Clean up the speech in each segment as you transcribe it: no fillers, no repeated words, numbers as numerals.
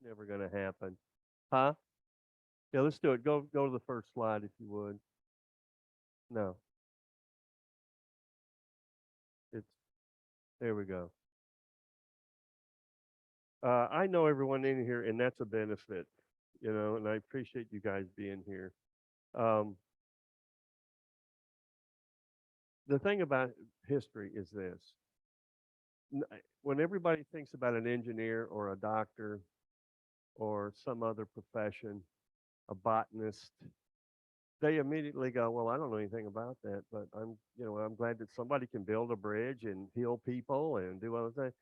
never going to happen. Huh? Yeah, let's do it. Go to the first slide if you would. No, it's there we go. I know everyone in here, and that's a benefit, and I appreciate you guys being here. Um, the thing about history is this: when everybody thinks about an engineer or a doctor or some other profession, a botanist, they immediately go, "Well, I don't know anything about that, but I'm glad that somebody can build a bridge and heal people and do other things."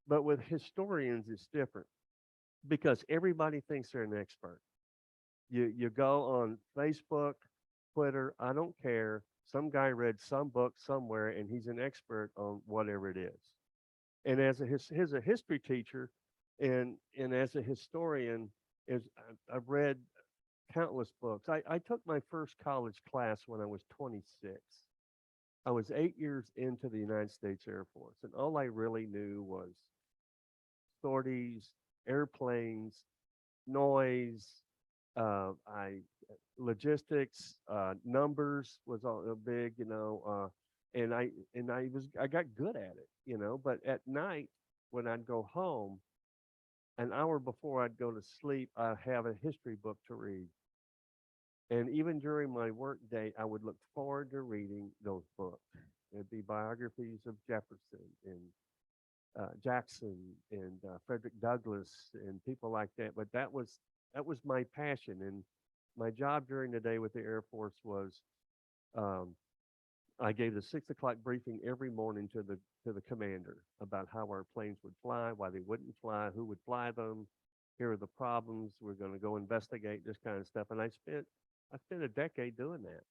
But with historians, it's different because everybody thinks they're an expert. You go on Facebook, Twitter, I don't care. Some guy read some book somewhere and he's an expert on whatever it is. And as a history teacher and as a historian, I've read countless books. I took my first college class when I was 26. I was 8 years into the United States Air Force, and all I really knew was sorties, airplanes, noise, I logistics, numbers was all big, and I got good at it, But at night when I'd go home, an hour before I'd go to sleep, I'd have a history book to read. And even during my work day, I would look forward to reading those books. It'd be biographies of Jefferson and Jackson and Frederick Douglass and people like that. But that was my passion, and my job during the day with the Air Force was um, I gave the 6 o'clock briefing every morning to the commander about how our planes would fly, why they wouldn't fly, who would fly them. Here are the problems. We're going to go investigate this kind of stuff. And I spent a decade doing that.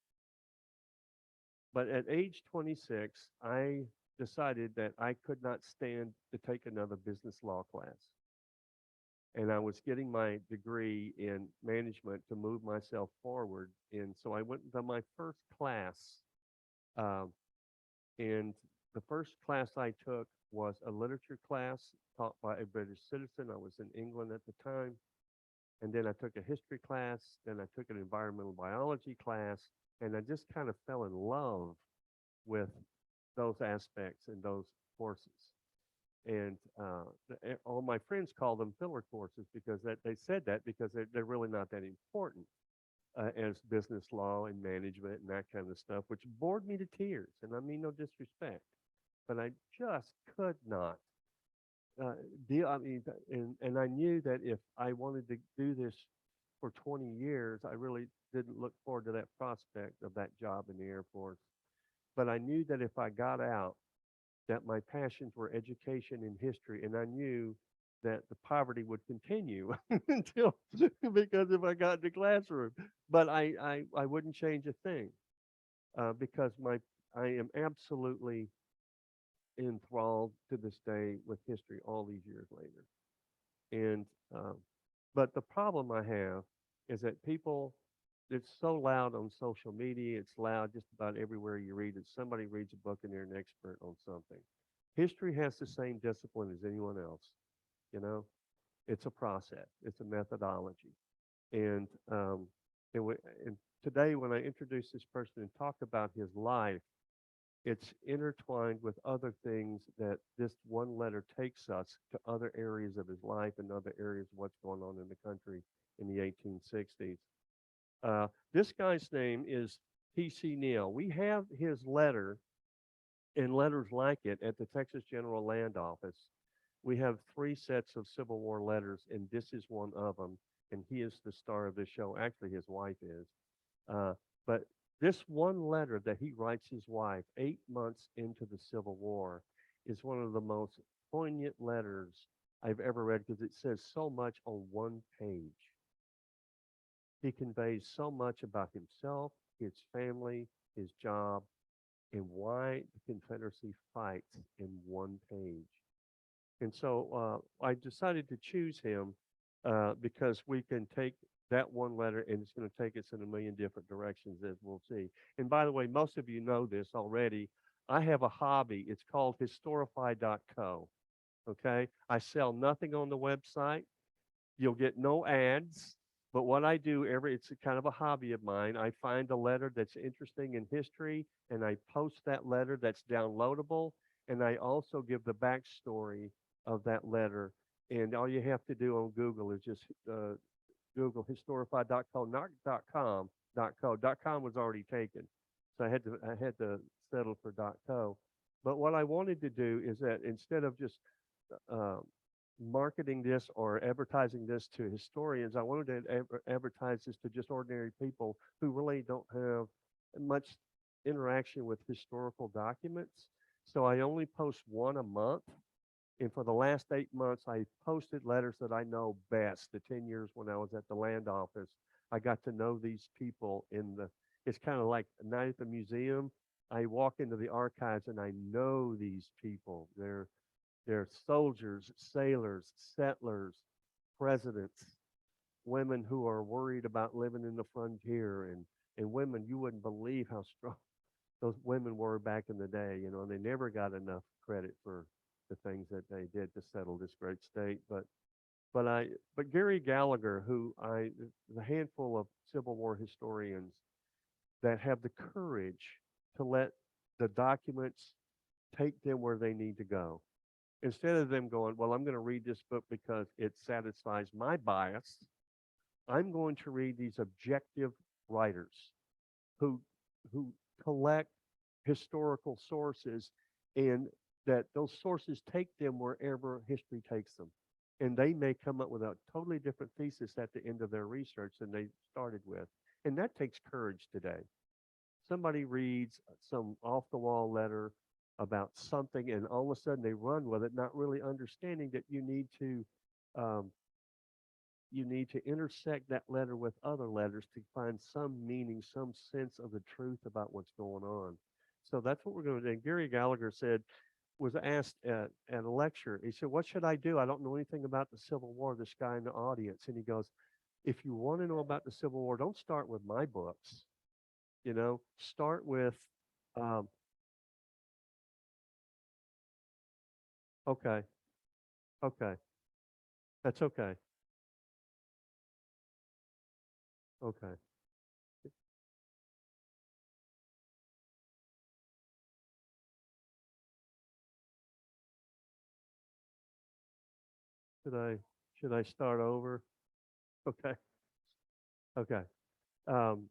But at age 26, I decided that I could not stand to take another business law class. And I was getting my degree in management to move myself forward. And so I went to my first class. Um, and the first class I took was a literature class taught by a British citizen. I was in England at the time. And then I took a history class. Then I took an environmental biology class. And I just kind of fell in love with those aspects and those courses. And all my friends call them filler courses because they said that because they're really not that important as business law and management and that kind of stuff, which bored me to tears. And I mean no disrespect, but I just could not uh, deal. I mean, and I knew that if I wanted to do this for 20 years, I really didn't look forward to that prospect of that job in the Air Force. But I knew that if I got out, that my passions were education and history, and I knew that the poverty would continue until because if I got in the classroom, but I wouldn't change a thing because my I am absolutely enthralled to this day with history all these years later. And but the problem I have is that people, it's so loud on social media. It's loud just about everywhere you read it. Somebody reads a book and they're an expert on something. History has the same discipline as anyone else. You know, it's a process. It's a methodology. And and, we, and today, when I introduce this person and talk about his life, it's intertwined with other things that this one letter takes us to other areas of his life and other areas of what's going on in the country in the 1860s. This guy's name is T.C. Neel. We have his letter and letters like it at the Texas General Land Office. We have 3 sets of Civil War letters, and this is one of them. And he is the star of this show. Actually, his wife is. But this one letter that he writes his wife 8 months into the Civil War is one of the most poignant letters I've ever read because it says so much on one page. He conveys so much about himself, his family, his job, and why the Confederacy fights in one page. And so I decided to choose him because we can take that one letter and it's going to take us in a million different directions, as we'll see. And by the way, most of you know this already. I have a hobby. It's called historify.co. Okay. I sell nothing on the website. You'll get no ads. But what I do it's a kind of a hobby of mine. I find a letter that's interesting in history and I post that letter that's downloadable. And I also give the backstory of that letter. And all you have to do on Google is just Google historify.co, not .com, .co. .com was already taken. So I had to settle for .co. But what I wanted to do is that instead of just uh, marketing this or advertising this to historians. I wanted to advertise this to just ordinary people who really don't have much interaction with historical documents. So I only post one a month. And for the last 8 months, I posted letters that I know best. The 10 years when I was at the land office, I got to know these people it's kind of like a night at the museum. I walk into the archives and I know these people. They're soldiers, sailors, settlers, presidents, women who are worried about living in the frontier, and women you wouldn't believe how strong those women were back in the day, and they never got enough credit for the things that they did to settle this great state. But Gary Gallagher, the handful of Civil War historians that have the courage to let the documents take them where they need to go instead of them going, well, I'm going to read this book because it satisfies my bias. I'm going to read these objective writers who who collect historical sources and that those sources take them wherever history takes them. And they may come up with a totally different thesis at the end of their research than they started with. And that takes courage today. Somebody reads some off the wall letter about something and all of a sudden they run with it, not really understanding that um, you need to intersect that letter with other letters to find some meaning, some sense of the truth about what's going on. So that's what we're going to do. And Gary Gallagher was asked at a lecture, he said, what should I do? I don't know anything about the Civil War, this guy in the audience. And he goes, if you want to know about the Civil War, don't start with my books. Start with, um, okay, okay, that's okay, okay. Should I should I start over? Okay, okay. Um,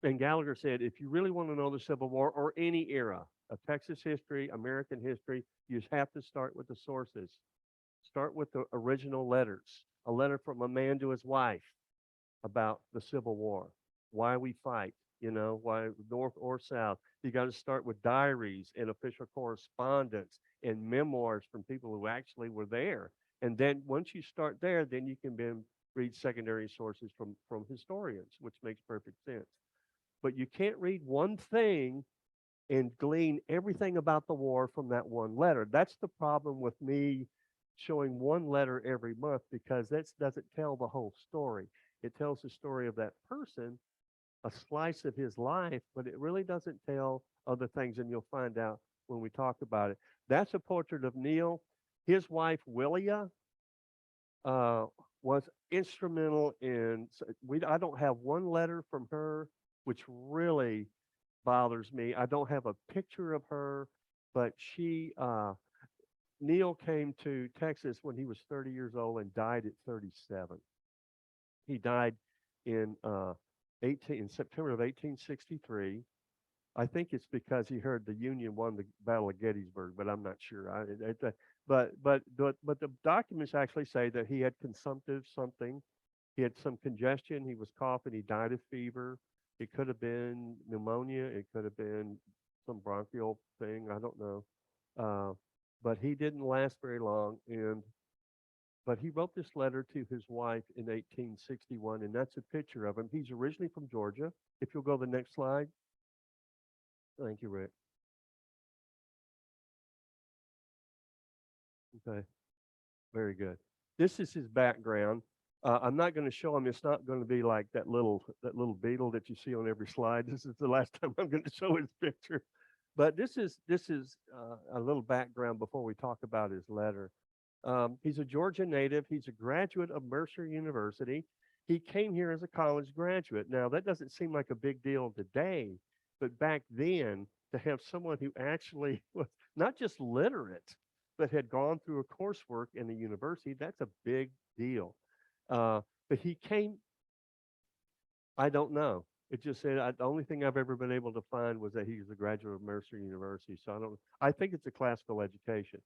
and Gallagher said, if you really want to know the Civil War or any era of Texas history, American history, you just have to start with the sources. Start with the original letters. A letter from a man to his wife about the Civil War, why we fight, why North or South. You got to start with diaries and official correspondence and memoirs from people who actually were there. And then once you start there, then you can then read secondary sources from historians, which makes perfect sense. But you can't read one thing and glean everything about the war from that one letter. That's the problem with me showing one letter every month because that doesn't tell the whole story. It tells the story of that person, a slice of his life, but it really doesn't tell other things, and you'll find out when we talk about it. That's a portrait of Neel. His wife, Willia, uh, was instrumental in. I don't have one letter from her, which really bothers me. I don't have a picture of her, but Neel came to Texas when he was 30 years old and died at 37. He died in 18 in September of 1863. I think it's because he heard the Union won the Battle of Gettysburg, but I'm not sure. But the documents actually say that he had consumptive something. He had some congestion. He was coughing. He died of fever. It could have been pneumonia. It could have been some bronchial thing. I don't know. Uh, but he didn't last very long. But he wrote this letter to his wife in 1861, and that's a picture of him. He's originally from Georgia. If you'll go to the next slide. Thank you, Rick. Okay, very good. This is his background. I'm not going to show him. It's not going to be like that little beetle that you see on every slide. This is the last time I'm going to show his picture. But this is a little background before we talk about his letter. He's a Georgia native. He's a graduate of Mercer University. He came here as a college graduate. Now, that doesn't seem like a big deal today, but back then, to have someone who actually was not just literate, but had gone through a coursework in the university, that's a big deal. But he came, I don't know. It just said the only thing I've ever been able to find was that he was a graduate of Mercer University. So I don't. I think it's a classical education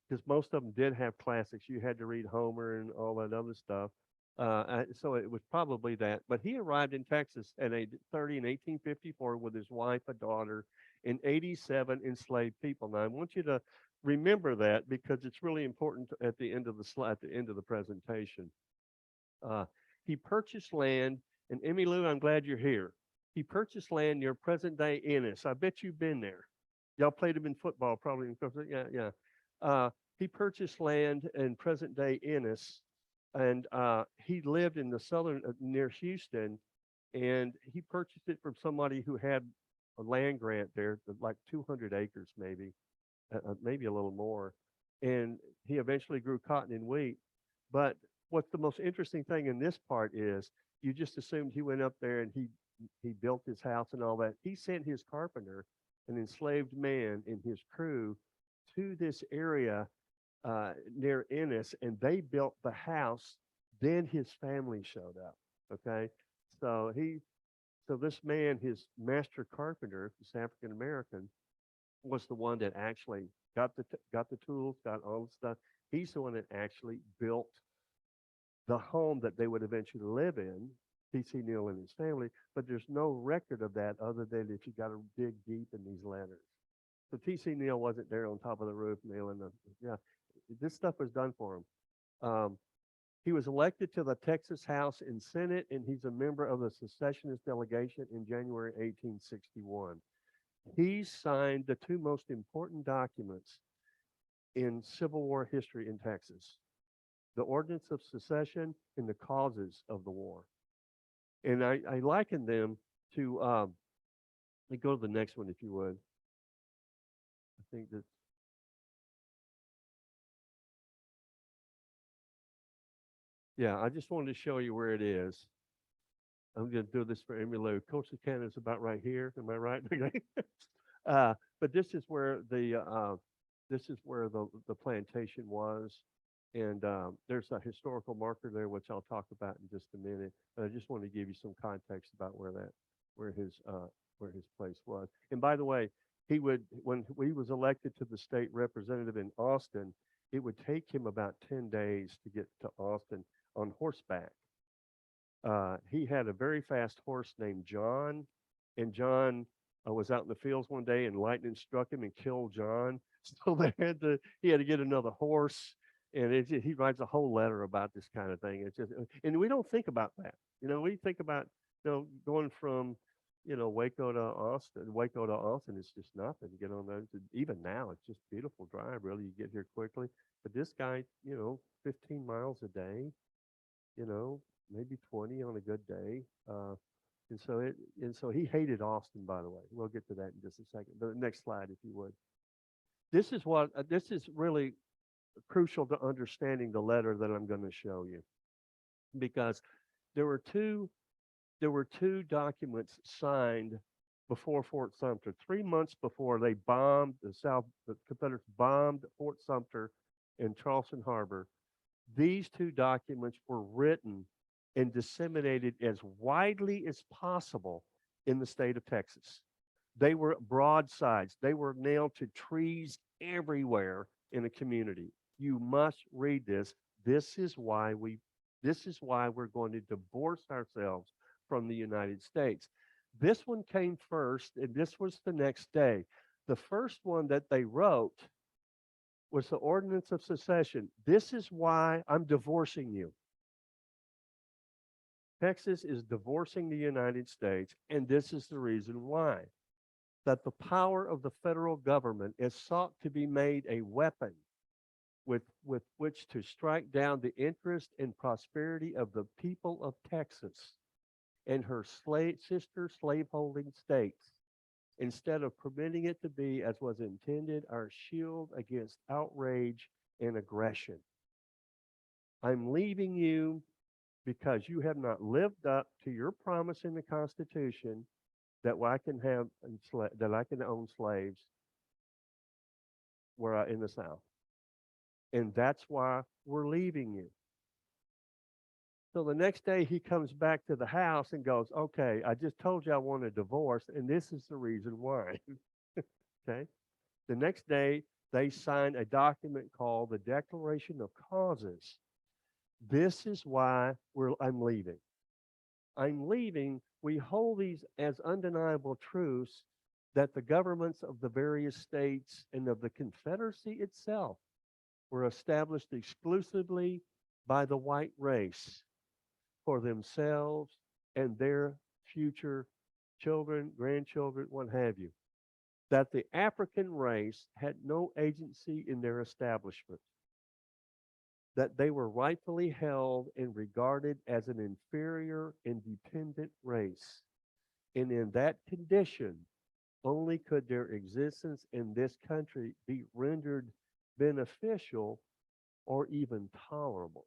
because most of them did have classics. You had to read Homer and all that other stuff. So it was probably that. But he arrived in Texas at age 30 in 1854 with his wife, a daughter, and 87 enslaved people. Now I want you to remember that because it's really important at the end of the slide, at the end of the presentation. Uh, he purchased land, and Emmy Lou, I'm glad you're here. He purchased land near present day Ennis. I bet you've been there. Y'all played him in football, probably. Yeah, yeah. He purchased land in present day Ennis, and he lived in the southern near Houston, and he purchased it from somebody who had a land grant there, like 200 acres, maybe a little more. And he eventually grew cotton and wheat. But what's the most interesting thing in this part is you just assumed he went up there and he built his house and all that. He sent his carpenter, an enslaved man, and his crew to this area near Ennis, and they built the house. Then his family showed up. Okay, so this man, his master carpenter, this African American, was the one that actually got the tools, got all the stuff. He's the one that actually built the home that they would eventually live in, T.C. Neel and his family, but there's no record of that other than if you got to dig deep in these letters. So T.C. Neel wasn't there on top of the roof nailing the, yeah, this stuff was done for him. He was elected to the Texas House and Senate, and he's a member of the Secessionist delegation in January 1861. He signed the two most important documents in Civil War history in Texas: the Ordinance of Secession and the causes of the war. And I liken them to, go to the next one if you would. I think that, yeah, I just wanted to show you where it is. I'm going to do this for Emily. Coastal Canada is about right here. Am I right? Okay. But this is where the plantation was, and there's a historical marker there, which I'll talk about in just a minute. But I just want to give you some context about where his place was. And by the way, when he was elected to the state representative in Austin, it would take him about 10 days to get to Austin on horseback. He had a very fast horse named John, and John was out in the fields one day, and lightning struck him and killed John. So he had to get another horse, and he writes a whole letter about this kind of thing. It's just, and we don't think about that. We think about going from Waco to Austin is just nothing. Get on those. Even now, it's just beautiful drive. Really, you get here quickly. But this guy, 15 miles a day, you know, maybe 20 on a good day. And so he hated Austin, by the way. We'll get to that in just a second. The next slide, if you would. This is really crucial to understanding the letter that I'm going to show you, because there were two documents signed before Fort Sumter. 3 months before they bombed the Confederates bombed Fort Sumter in Charleston Harbor. These two documents were written and disseminated as widely as possible in the state of Texas. They were broadsides. They were nailed to trees everywhere in the community. You must read this. This is why we're going to divorce ourselves from the United States. This one came first, and this was the next day. The first one that they wrote was the Ordinance of Secession. This is why I'm divorcing you. Texas is divorcing the United States, and this is the reason why. That the power of the federal government is sought to be made a weapon with which to strike down the interest and prosperity of the people of Texas and her sister slaveholding states, instead of permitting it to be, as was intended, our shield against outrage and aggression. I'm leaving you because you have not lived up to your promise in the Constitution that I can have that I can own slaves in the South, and that's why we're leaving you. So the next day he comes back to the house and goes, "Okay, I just told you I want a divorce, and this is the reason why." Okay. The next day they sign a document called the Declaration of Causes. This is why I'm leaving. I'm leaving. We hold these as undeniable truths that the governments of the various states and of the Confederacy itself were established exclusively by the white race for themselves and their future children, grandchildren, what have you. That the African race had no agency in their establishment, that they were rightfully held and regarded as an inferior and dependent race. And in that condition, only could their existence in this country be rendered beneficial or even tolerable.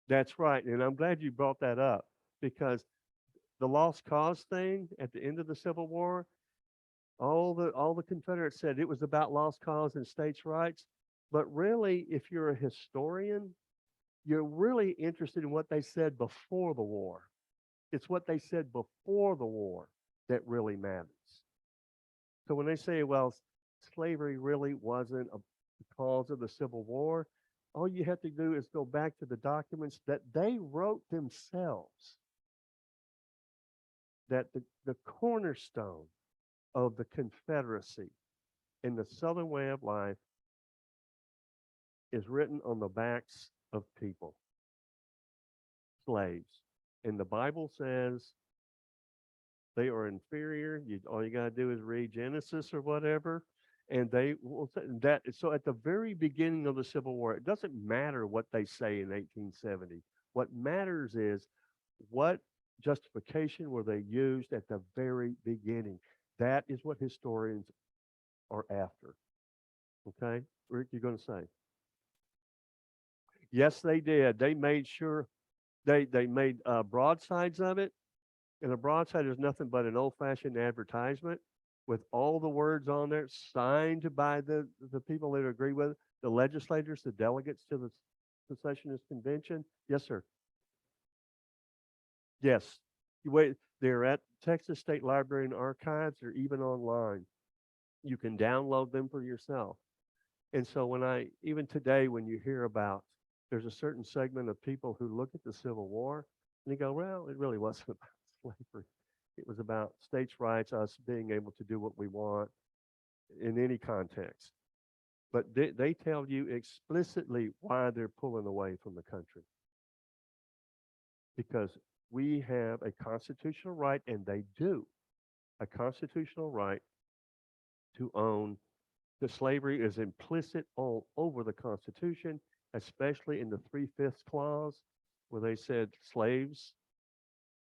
That's right. And I'm glad you brought that up because the lost cause thing at the end of the Civil War, all the Confederates said it was about lost cause and states' rights. But really, if you're a historian, you're really interested in what they said before the war. It's what they said before the war that really matters. So when they say, well, slavery really wasn't a cause of the Civil War, all you have to do is go back to the documents that they wrote themselves, that the cornerstone of the Confederacy in the Southern way of life is written on the backs of people, slaves. And the Bible says they are inferior. All you got to do is read Genesis or whatever. And they will say that. So at the very beginning of the Civil War, it doesn't matter what they say in 1870. What matters is what justification were they used at the very beginning. That is what historians are after. Okay? Rick, you're going to say? Yes, they did. They made sure they made broadsides of it. And a broadside is nothing but an old-fashioned advertisement with all the words on there signed by the people that agree with it, the legislators, the delegates to the Secessionist convention. Yes, sir. Yes. You wait. They're at Texas State Library and Archives. They're even online. You can download them for yourself. And so even today, when you hear about, there's a certain segment of people who look at the Civil War and they go, well, it really wasn't about slavery. It was about states' rights, us being able to do what we want in any context. But they tell you explicitly why they're pulling away from the country. Because we have a constitutional right, and they do, a constitutional right to own. The slavery is implicit all over the Constitution, especially in the 3/5 clause, where they said slaves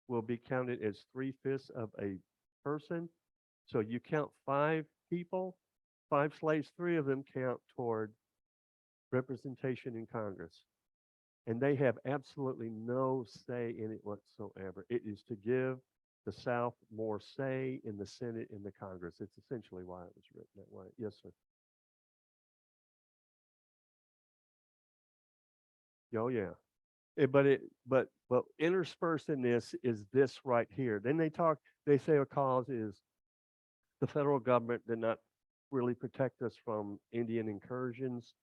will be counted as 3/5 of a person. So you count 5 people, 5 slaves, 3 of them count toward representation in Congress. And they have absolutely no say in it whatsoever. It is to give the South more say in the Senate and the Congress. It's essentially why it was written that way. Yes, sir. Oh, yeah. But interspersed in this is this right here. Then they say a cause is the federal government did not really protect us from Indian incursions.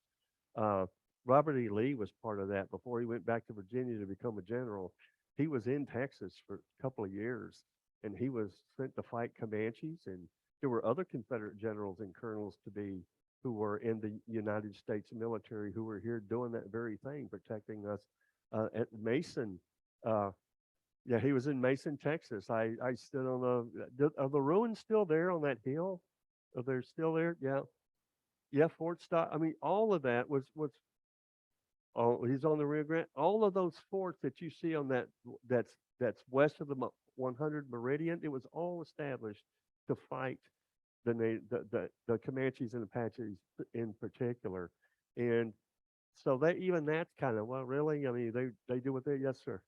Uh, Robert E. Lee was part of that before he went back to Virginia to become a general. He was in Texas for a couple of years, and he was sent to fight Comanches. And there were other Confederate generals and colonels who were in the United States military who were here doing that very thing, protecting us. At Mason, uh, yeah, he was in Mason, Texas. I stood on are the ruins still there on that hill? Are they still there? Yeah. Yeah, Fort Stock. I mean, all of that was oh, he's on the Rio Grande. All of those forts that you see on that's west of the 100 meridian, it was all established to fight the Comanches and Apaches in particular, and so they even that's kind of well, really, I mean, they do what they yes, sir,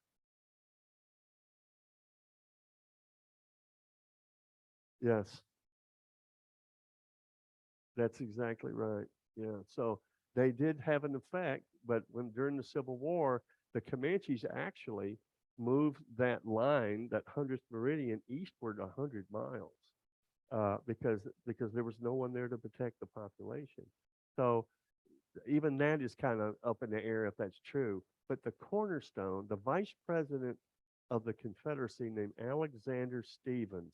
yes, that's exactly right, yeah. So they did have an effect, but when during the Civil War, the Comanches actually moved that line, that 100th meridian, eastward 100 miles. Because there was no one there to protect the population. So even that is kind of up in the air if that's true. But the cornerstone, the vice president of the Confederacy named Alexander Stephens,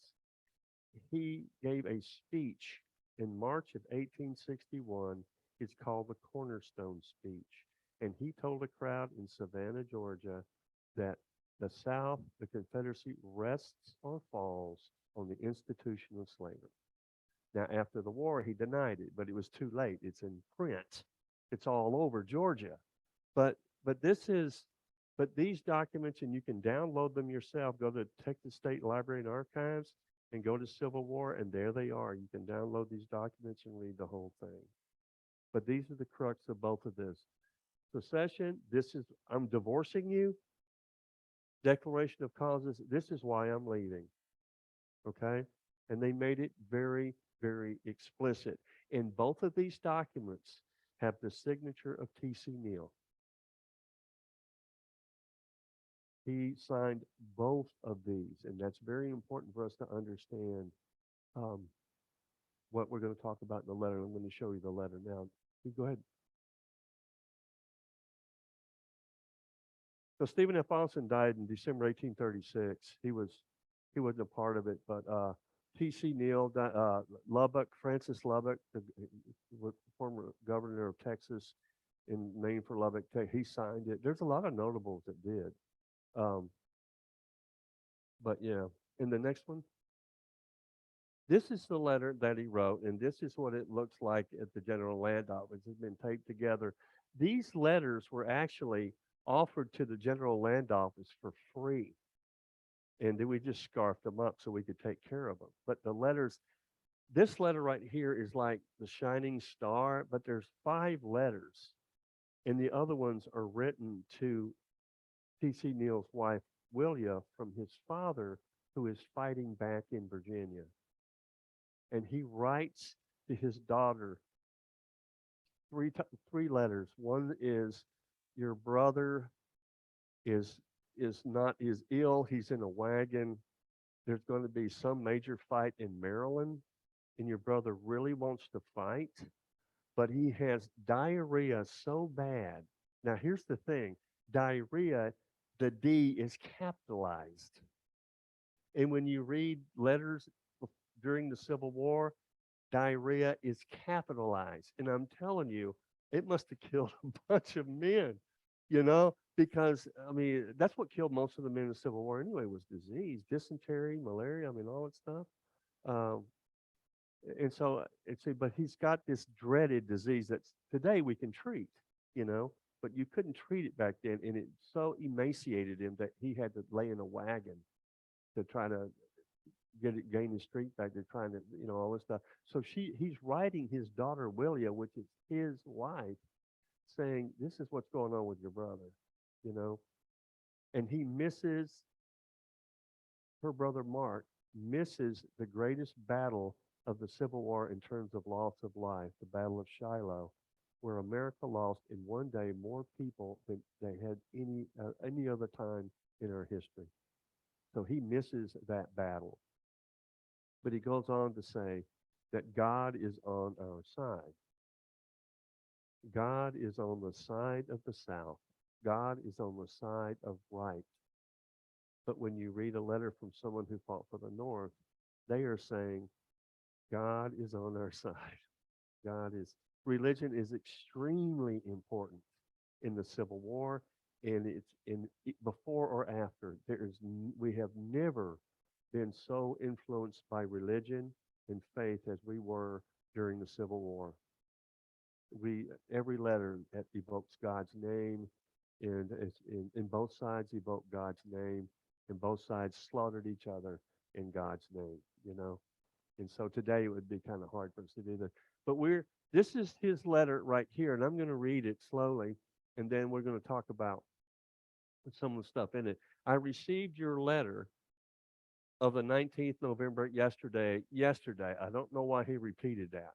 he gave a speech in March of 1861. It's called the Cornerstone Speech. And he told a crowd in Savannah, Georgia, that the South, the Confederacy, rests or falls on the institution of slavery. Now, after the war, he denied it, but it was too late. It's in print. It's all over Georgia. But but this is but these documents, and you can download them yourself. Go to Texas State Library and Archives and go to Civil War, and there they are. You can download these documents and read the whole thing. But these are the crux of both of this. Secession, this is I'm divorcing you. Declaration of causes, this is why I'm leaving. Okay? And they made it very, very explicit. And both of these documents have the signature of T.C. Neel. He signed both of these, and that's very important for us to understand um, what we're going to talk about in the letter. I'm going to show you the letter now. You go ahead. So Stephen F. Austin died in December 1836. He wasn't a part of it, but T.C. Neel, Lubbock, Francis Lubbock, the former governor of Texas, in name for Lubbock, he signed it. There's a lot of notables that did. Um, but yeah, and the next one, this is the letter that he wrote, and this is what it looks like at the General Land Office. It's been taped together. These letters were actually offered to the General Land Office for free, and then we just scarfed them up so we could take care of them. But the letters, this letter right here is like the shining star, but there's 5 letters, and the other ones are written to T.C. Neal's wife, Willia, from his father, who is fighting back in Virginia. And he writes to his daughter three letters. One is, your brother is is ill. He's in a wagon. There's going to be some major fight in Maryland, and your brother really wants to fight, but he has diarrhea so bad. Now here's the thing: diarrhea, the D is capitalized, and when you read letters during the Civil War, diarrhea is capitalized. And I'm telling you, it must have killed a bunch of men, because I mean, that's what killed most of the men in the Civil War anyway, was disease, dysentery, malaria, I mean, all that stuff. Um, and so it's but he's got this dreaded disease that today we can treat, you know, but you couldn't treat it back then, and it so emaciated him that he had to lay in a wagon to try to gain his strength back. They're trying to, all this stuff. So he's writing his daughter Willia, which is his wife, saying, "This is what's going on with your brother," you know, and he misses her brother Mark misses the greatest battle of the Civil War in terms of loss of life, the Battle of Shiloh, where America lost in one day more people than they had any other time in our history. So he misses that battle. But he goes on to say that God is on our side. God is on the side of the South. God is on the side of right. But when you read a letter from someone who fought for the North, they are saying, God is on our side. God is, religion is extremely important in the Civil War, and it's before or after. We have never been so influenced by religion and faith as we were during the Civil War. Every letter that evokes God's name, and in both sides evoke God's name, and both sides slaughtered each other in God's name. And so today it would be kind of hard for us to do that. But this is his letter right here, and I'm going to read it slowly, and then we're going to talk about some of the stuff in it. I received your letter of the 19th November yesterday. I don't know why he repeated that.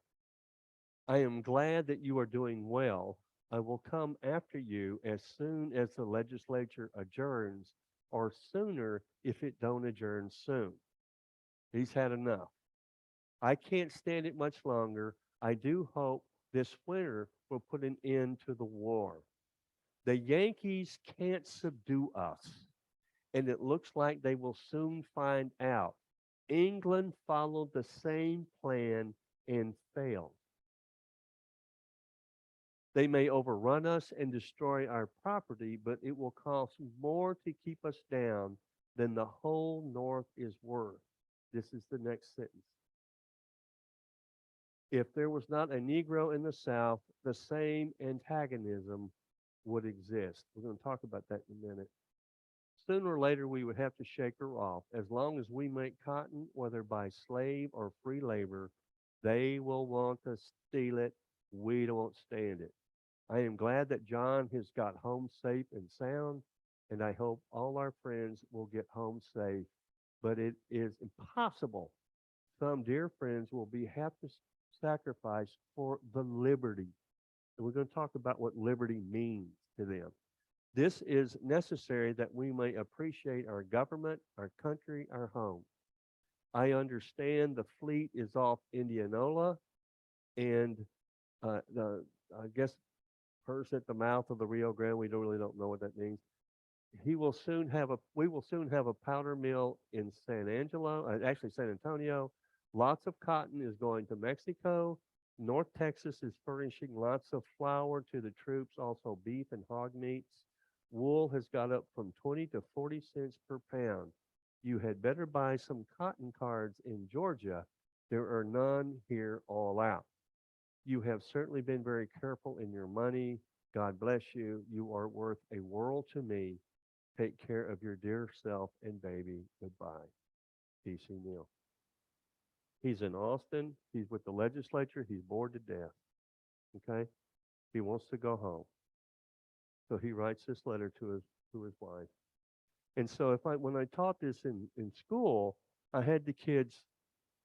I am glad that you are doing well. I will come after you as soon as the legislature adjourns, or sooner if it don't adjourn soon. He's had enough. I can't stand it much longer. I do hope this winter will put an end to the war. The Yankees can't subdue us, and it looks like they will soon find out. England followed the same plan and failed. They may overrun us and destroy our property, but it will cost more to keep us down than the whole North is worth. This is the next sentence. If there was not a Negro in the South, the same antagonism would exist. We're going to talk about that in a minute. Sooner or later, we would have to shake her off. As long as we make cotton, whether by slave or free labor, they will want to steal it. We don't stand it. I am glad that John has got home safe and sound, and I hope all our friends will get home safe. But it is impossible. Some dear friends will be have to sacrifice for the liberty. And we're going to talk about what liberty means to them. This is necessary that we may appreciate our government, our country, our home. I understand the fleet is off Indianola, and I guess first at the mouth of the Rio Grande. We don't really don't know what that means. We will soon have a powder mill in actually San Antonio. Lots of cotton is going to Mexico. North Texas is furnishing lots of flour to the troops, also beef and hog meats. Wool has got up from 20 to 40 cents per pound. You had better buy some cotton cards in Georgia. There are none here all out. You have certainly been very careful in your money. God bless you. You are worth a world to me. Take care of your dear self and baby. Goodbye. P.C. Neel. He's in Austin. He's with the legislature. He's bored to death. Okay? He wants to go home. So he writes this letter to his wife. And so when I taught this in school, I had the kids,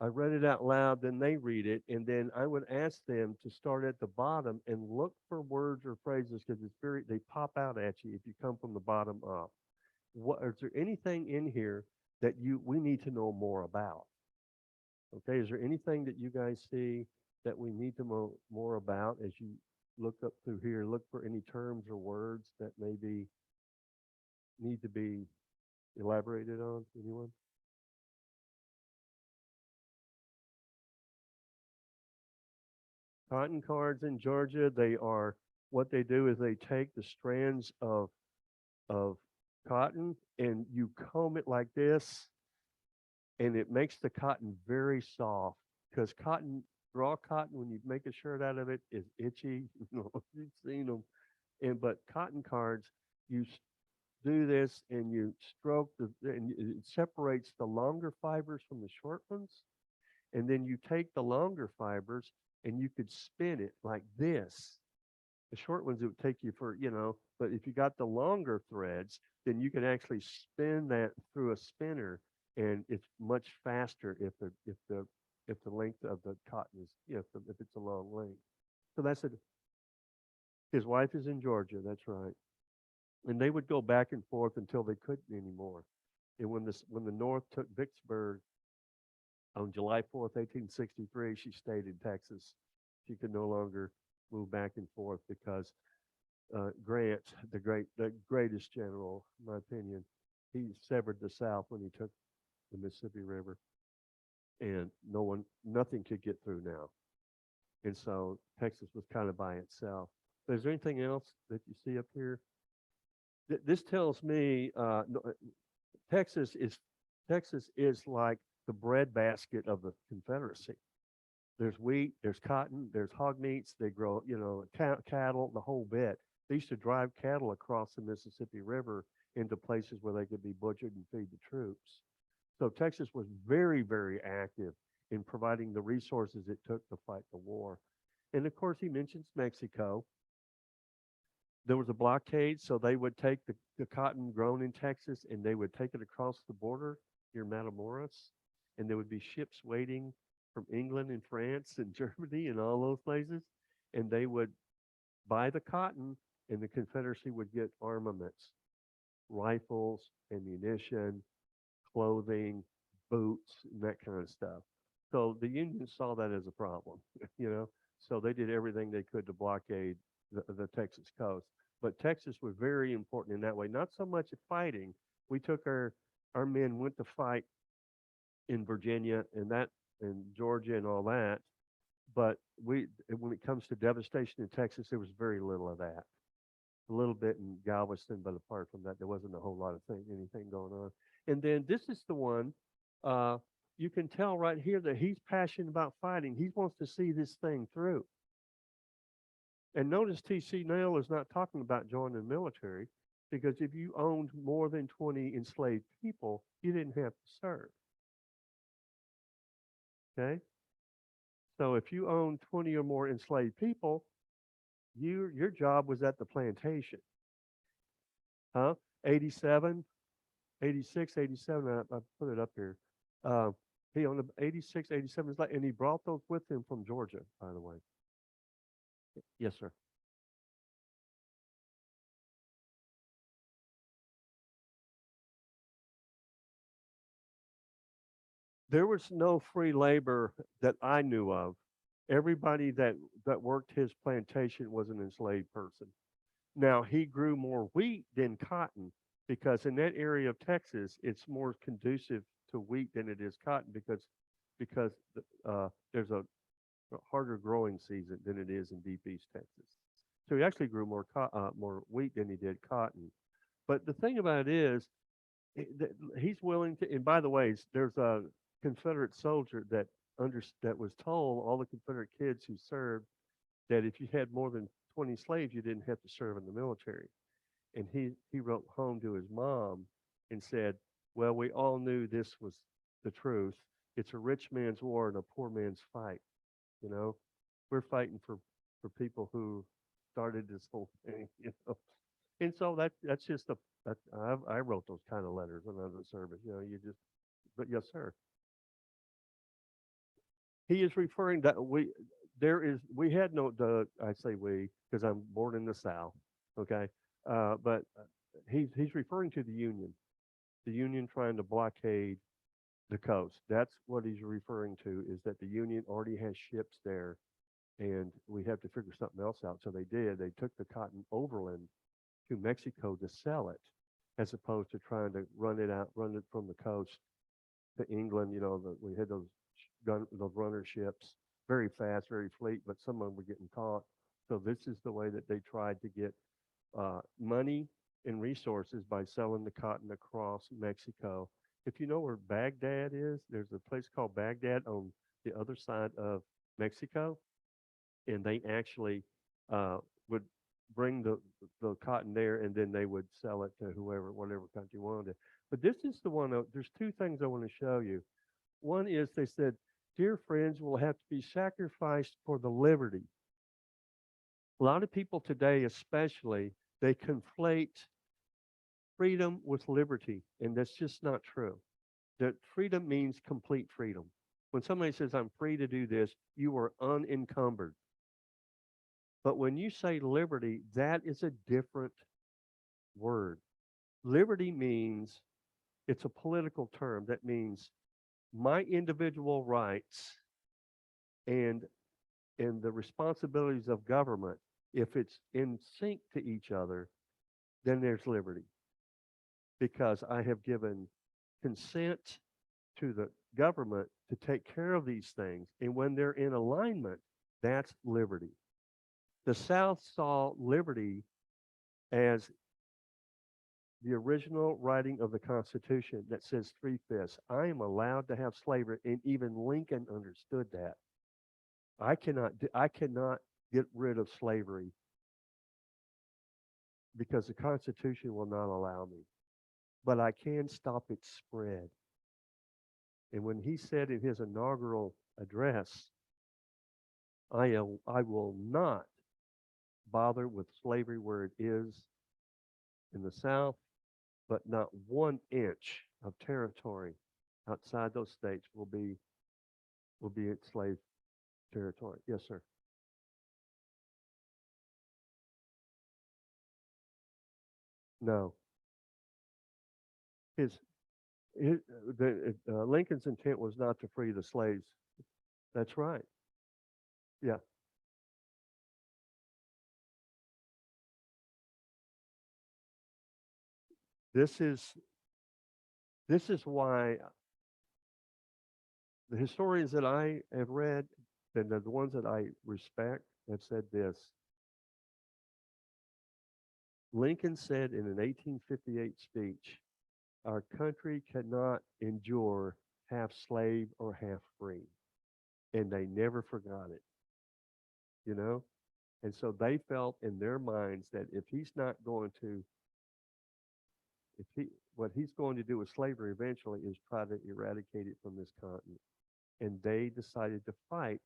I read it out loud, then they read it, and then I would ask them to start at the bottom and look for words or phrases because they pop out at you if you come from the bottom up. Is there anything in here that we need to know more about? Okay, is there anything that you guys see that we need to know more about as you look up through here? Look for any terms or words that maybe need to be elaborated on. Anyone? Cotton cards in Georgia, what they do is they take the strands of cotton and you comb it like this, and it makes the cotton very soft because raw cotton, when you make a shirt out of it, is itchy. You've seen them. But cotton cards, you do this and you and it separates the longer fibers from the short ones. And then you take the longer fibers and you could spin it like this. The short ones, it would take you but if you got the longer threads, then you can actually spin that through a spinner, and it's much faster if the length of the cotton is, if it's a long length. So that's it. His wife is in Georgia. That's right. And they would go back and forth until they couldn't anymore. And when the North took Vicksburg on July 4th, 1863, she stayed in Texas. She could no longer move back and forth because Grant, the greatest general, in my opinion, he severed the South when he took the Mississippi River, and nothing could get through now. And so Texas was kind of by itself. But is there anything else that you see up here? This tells me Texas is like the breadbasket of the Confederacy. There's wheat, there's cotton, there's hog meats. They grow, cattle, the whole bit. They used to drive cattle across the Mississippi River into places where they could be butchered and feed the troops. So Texas was very, very active in providing the resources it took to fight the war. And of course, he mentions Mexico. There was a blockade, so they would take the cotton grown in Texas and they would take it across the border near Matamoros, and there would be ships waiting from England and France and Germany and all those places, and they would buy the cotton, and the Confederacy would get armaments, rifles, ammunition, clothing, boots, and that kind of stuff. So the Union saw that as a problem, you know. So they did everything they could to blockade the Texas coast. But Texas was very important in that way. Not so much fighting. We took our men went to fight in Virginia and Georgia and all that. But when it comes to devastation in Texas, there was very little of that. A little bit in Galveston, but apart from that, there wasn't a whole lot of anything going on. And then this is the one uh, you can tell right here that he's passionate about fighting. He wants to see this thing through. And notice T.C. Neel is not talking about joining the military because if you owned more than 20 enslaved people, you didn't have to serve. Okay? So if you owned 20 or more enslaved people, your job was at the plantation. Huh? 87, 86, 87. I put it up here. Uh, he owned 86, 87, and he brought those with him from Georgia, by the way. Yes, sir. There was no free labor that I knew of. Everybody that worked his plantation was an enslaved person. Now he grew more wheat than cotton because in that area of Texas, it's more conducive to wheat than it is cotton because there's a harder growing season than it is in deep East Texas. So he actually grew more wheat than he did cotton. But the thing about it is, he's willing to. And by the way, there's a Confederate soldier that was told all the Confederate kids who served that if you had more than 20 slaves, you didn't have to serve in the military. And he wrote home to his mom and said, "Well, we all knew this was the truth. It's a rich man's war and a poor man's fight. You know, we're fighting for people who started this whole thing. You know." And so that's just I wrote those kind of letters when I was in service. You know, you just but yes, sir. He is referring that we had no the I say we because I'm born in the South, okay, but he's referring to the Union trying to blockade the coast. That's what he's referring to is that the Union already has ships there, and we have to figure something else out. So they did. They took the cotton overland to Mexico to sell it, as opposed to trying to run it from the coast to England. You know, we had those runner ships, very fast, very fleet, but some of them were getting caught. So this is the way that they tried to get money and resources by selling the cotton across Mexico. If you know where Baghdad is, there's a place called Baghdad on the other side of Mexico, and they actually would bring the cotton there, and then they would sell it to whoever, whatever country wanted it. But this is the one. There's two things I want to show you. One is they said, "Dear friends, will have to be sacrificed for the liberty." A lot of people today, especially, they conflate freedom with liberty, and that's just not true. That freedom means complete freedom. When somebody says, "I'm free to do this," you are unencumbered. But when you say liberty, that is a different word. Liberty means it's a political term that means my individual rights and the responsibilities of government, if it's in sync to each other, then there's liberty. Because I have given consent to the government to take care of these things. And when they're in alignment, that's liberty. The South saw liberty as the original writing of the Constitution that says three-fifths. I am allowed to have slavery, and even Lincoln understood that. I cannot get rid of slavery because the Constitution will not allow me, but I can stop its spread. And when he said in his inaugural address, I will not bother with slavery where it is in the South, but not 1 inch of territory outside those states will be enslaved territory. Yes, sir. No, his, Lincoln's intent was not to free the slaves. That's right. Yeah. This is this is why the historians that I have read, and the ones that I respect, have said this. Lincoln said in an 1858 speech, "Our country cannot endure half slave or half free," and they never forgot it. You know, and so they felt in their minds that if he's not going to, if he, what he's going to do with slavery eventually is try to eradicate it from this continent, and they decided to fight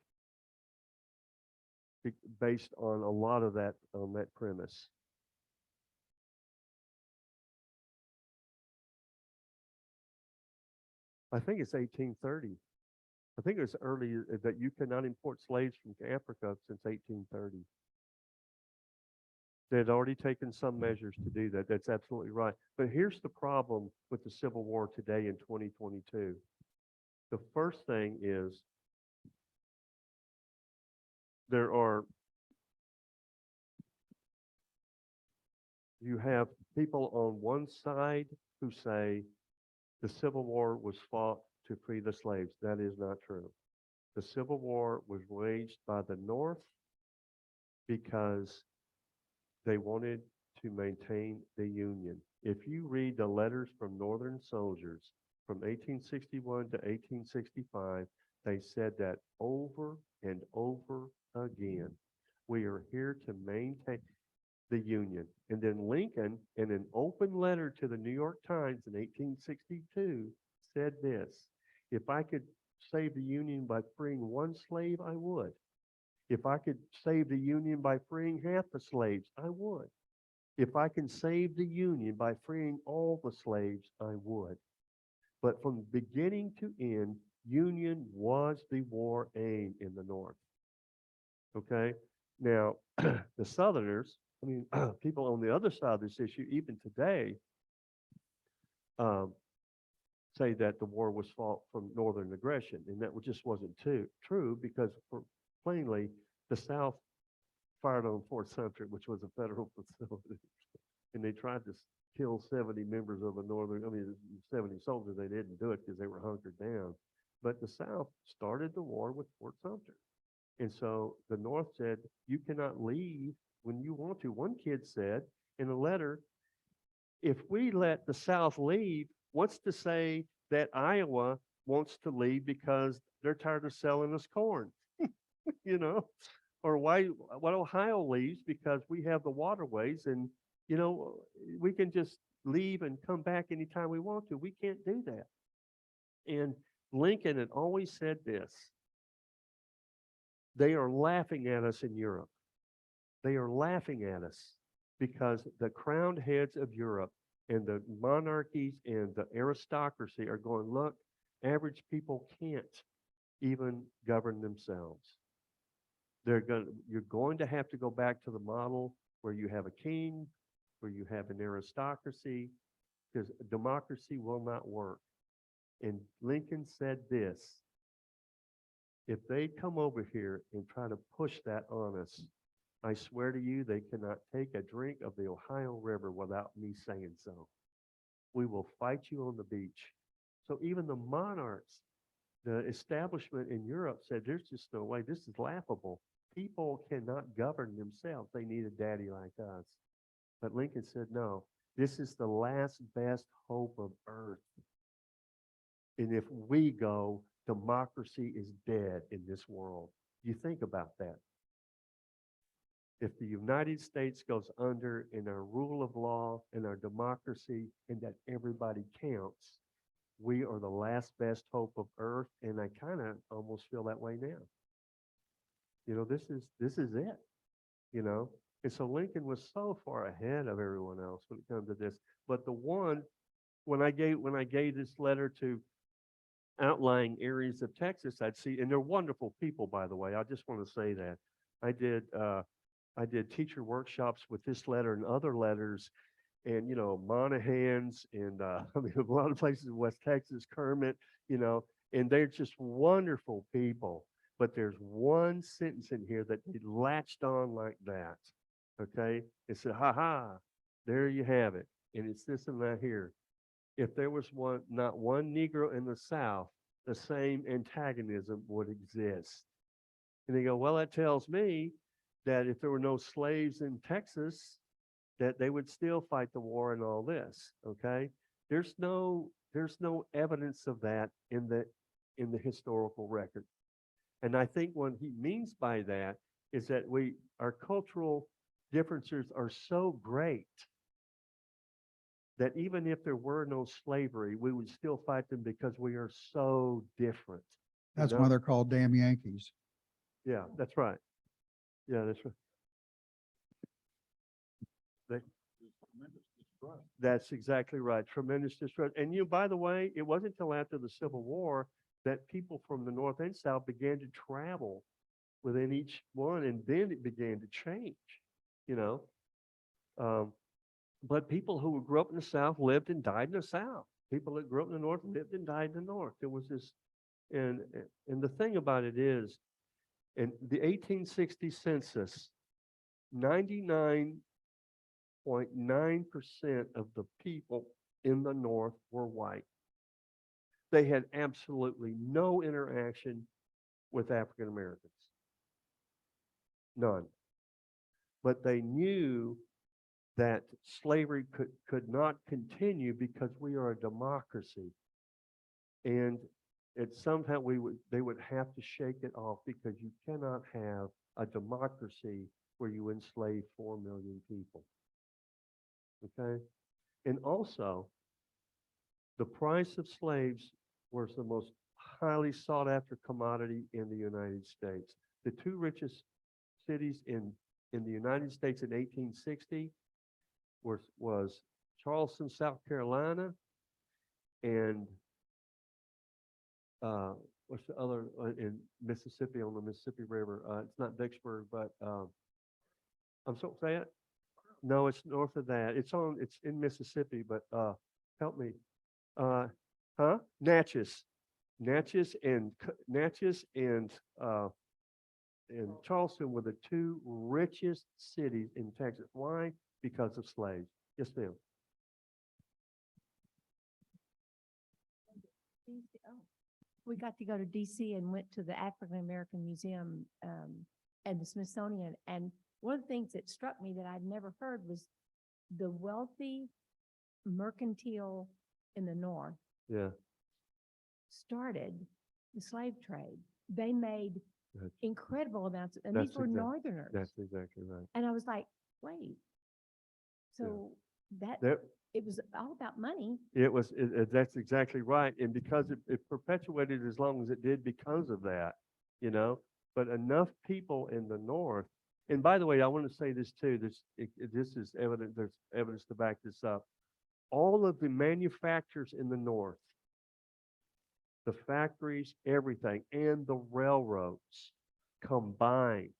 based on a lot of that on that premise. I think it's 1830. I think it was early that you cannot import slaves from Africa since 1830. They had already taken some measures to do that. That's absolutely right. But here's the problem with the Civil War today in 2022. The first thing is there are you have people on one side who say the Civil War was fought to free the slaves. That is not true. The Civil War was waged by the North because they wanted to maintain the Union. If you read the letters from Northern soldiers from 1861 to 1865, they said that over and over again. We are here to maintain the Union. And then Lincoln, in an open letter to the New York Times in 1862, said this: if I could save the Union by freeing one slave, I would. If I could save the Union by freeing half the slaves, I would. If I can save the Union by freeing all the slaves, I would. But from beginning to end, Union was the war aim in the North. Okay? Now, the Southerners, I mean, people on the other side of this issue, even today, um, say that the war was fought from Northern aggression. And that just wasn't true because, plainly, the South fired on Fort Sumter, which was a federal facility. And they tried to kill 70 members of the Northern, I mean, 70 soldiers. They didn't do it because they were hunkered down. But the South started the war with Fort Sumter. And so the North said, you cannot leave when you want to. One kid said in a letter, if we let the South leave, what's to say that Iowa wants to leave because they're tired of selling us corn, you know? Or why Ohio leaves because we have the waterways and, you know, we can just leave and come back anytime we want to. We can't do that. And Lincoln had always said this: they are laughing at us in Europe. They are laughing at us because the crowned heads of Europe and the monarchies and the aristocracy are going, look, average people can't even govern themselves. You're going to have to go back to the model where you have a king, where you have an aristocracy, because democracy will not work. And Lincoln said this: if they come over here and try to push that on us, I swear to you, they cannot take a drink of the Ohio River without me saying so. We will fight you on the beach. So even the monarchs, the establishment in Europe said, there's just no way. This is laughable. People cannot govern themselves. They need a daddy like us. But Lincoln said, no, this is the last best hope of earth. And if we go, democracy is dead in this world. You think about that. If the United States goes under in our rule of law and our democracy and that everybody counts, we are the last best hope of Earth, and I kind of almost feel that way now. This is it. You know, and so Lincoln was so far ahead of everyone else when it comes to this. But the one when I gave this letter to outlying areas of Texas, I'd see, and they're wonderful people, by the way. I just want to say that I did. I did teacher workshops with this letter and other letters, and Monahans, and I mean a lot of places in West Texas, Kermit, and they're just wonderful people. But there's one sentence in here that they latched on like that. Okay, it said, "Ha ha, there you have it," and it's this and that here. If there was not one Negro in the South, the same antagonism would exist. And they go, well, that tells me that if there were no slaves in Texas, that they would still fight the war and all this. Okay, there's no evidence of that in the historical record. And I think what he means by that is that our cultural differences are so great that even if there were no slavery, we would still fight them because we are so different. That's why they're called damn Yankees. Yeah, that's right. Yeah, that's right. They, that's exactly right. Tremendous distrust. And by the way, it wasn't until after the Civil War that people from the North and South began to travel within each one, and then it began to change. You know, um, but people who grew up in the South lived and died in the South. People that grew up in the North lived and died in the North. There was this, and and the thing about it is, in the 1860 census, 99.9% of the people in the North were white. They had absolutely no interaction with African Americans. None. But they knew that slavery could not continue because we are a democracy. And at some time they would have to shake it off, because you cannot have a democracy where you enslave 4 million people. Okay? And also, the price of slaves was the most highly sought after commodity in the United States. The two richest cities in the United States in 1860 was Charleston, South Carolina, and what's the other in Mississippi, on the Mississippi River? It's not Vicksburg, but I'm so say it. No, it's north of that. It's in Mississippi, but help me. Uh, huh? Natchez, Natchez and Charleston were the two richest cities in Texas. Why? Because of slaves. Yes, ma'am. Oh, we got to go to DC and went to the African American Museum and the Smithsonian. And one of the things that struck me that I'd never heard was the wealthy mercantile in the North Yeah. started the slave trade. They made That's- incredible amounts, and that's these were Northerners. That's exactly right. And I was like, wait, so There, it was all about money. that's exactly right. And because it perpetuated as long as it did because of that, you know. But enough people in the North, and by the way, I want to say this too. This is evident. There's evidence to back this up. All of the manufacturers in the North, the factories, everything, and the railroads combined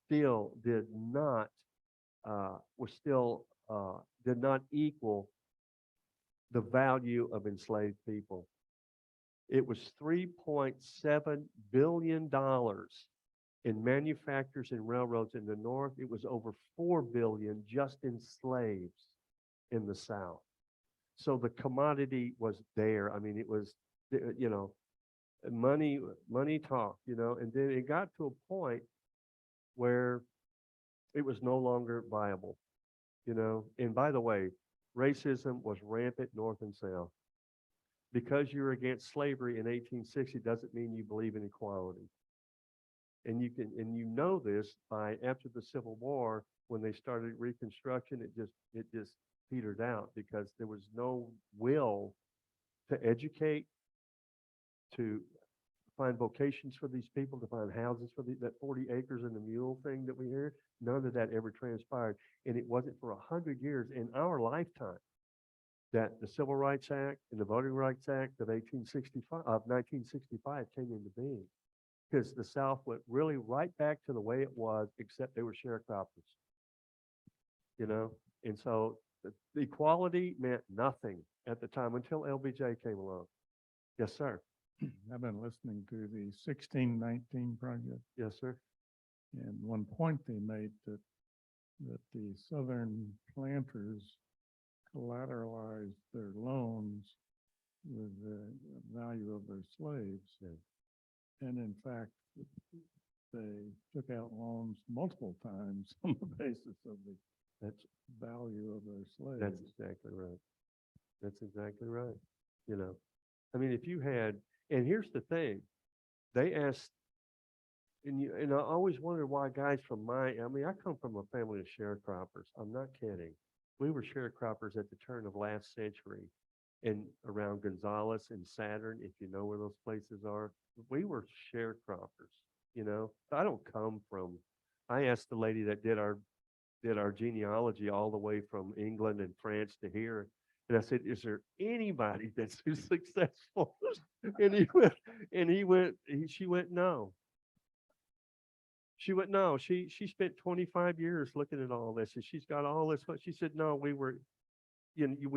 still did not did not equal the value of enslaved people. It was $3.7 billion in manufacturers and railroads in the North. It was over $4 billion just in slaves in the South. So the commodity was there. I mean, it was, money talk, and then it got to a point where it was no longer viable, And by the way, racism was rampant North and South. Because you're against slavery in 1860 doesn't mean you believe in equality. And you know this by after the Civil War, when they started Reconstruction, it just petered out because there was no will to educate, to find vocations for these people, to find houses for that 40 acres and the mule thing that we hear. None of that ever transpired. And it wasn't for 100 years in our lifetime that the Civil Rights Act and the Voting Rights Act of 1965 came into being. Because the South went really right back to the way it was, except they were sharecroppers, you know? And so the equality meant nothing at the time until LBJ came along. Yes, sir. I've been listening to the 1619 project, Yes, sir. and one point they made that the southern planters collateralized their loans with the value of their slaves. Yeah. And in fact, they took out loans multiple times on the basis of the That's value of their slaves. That's exactly right. That's exactly right. You know, I mean, if you had, and here's the thing, they asked, and I always wondered why guys from I mean, I come from a family of sharecroppers. I'm not kidding. We were sharecroppers at the turn of last century, and around Gonzales and Saturn, if you know where those places are. We were sharecroppers. You know, I don't come from. I asked the lady that did our genealogy all the way from England and France to here. And I said, is there anybody that's successful? She went, no. She went, no. She spent 25 years looking at all this, and she's got all this. But she said, no, we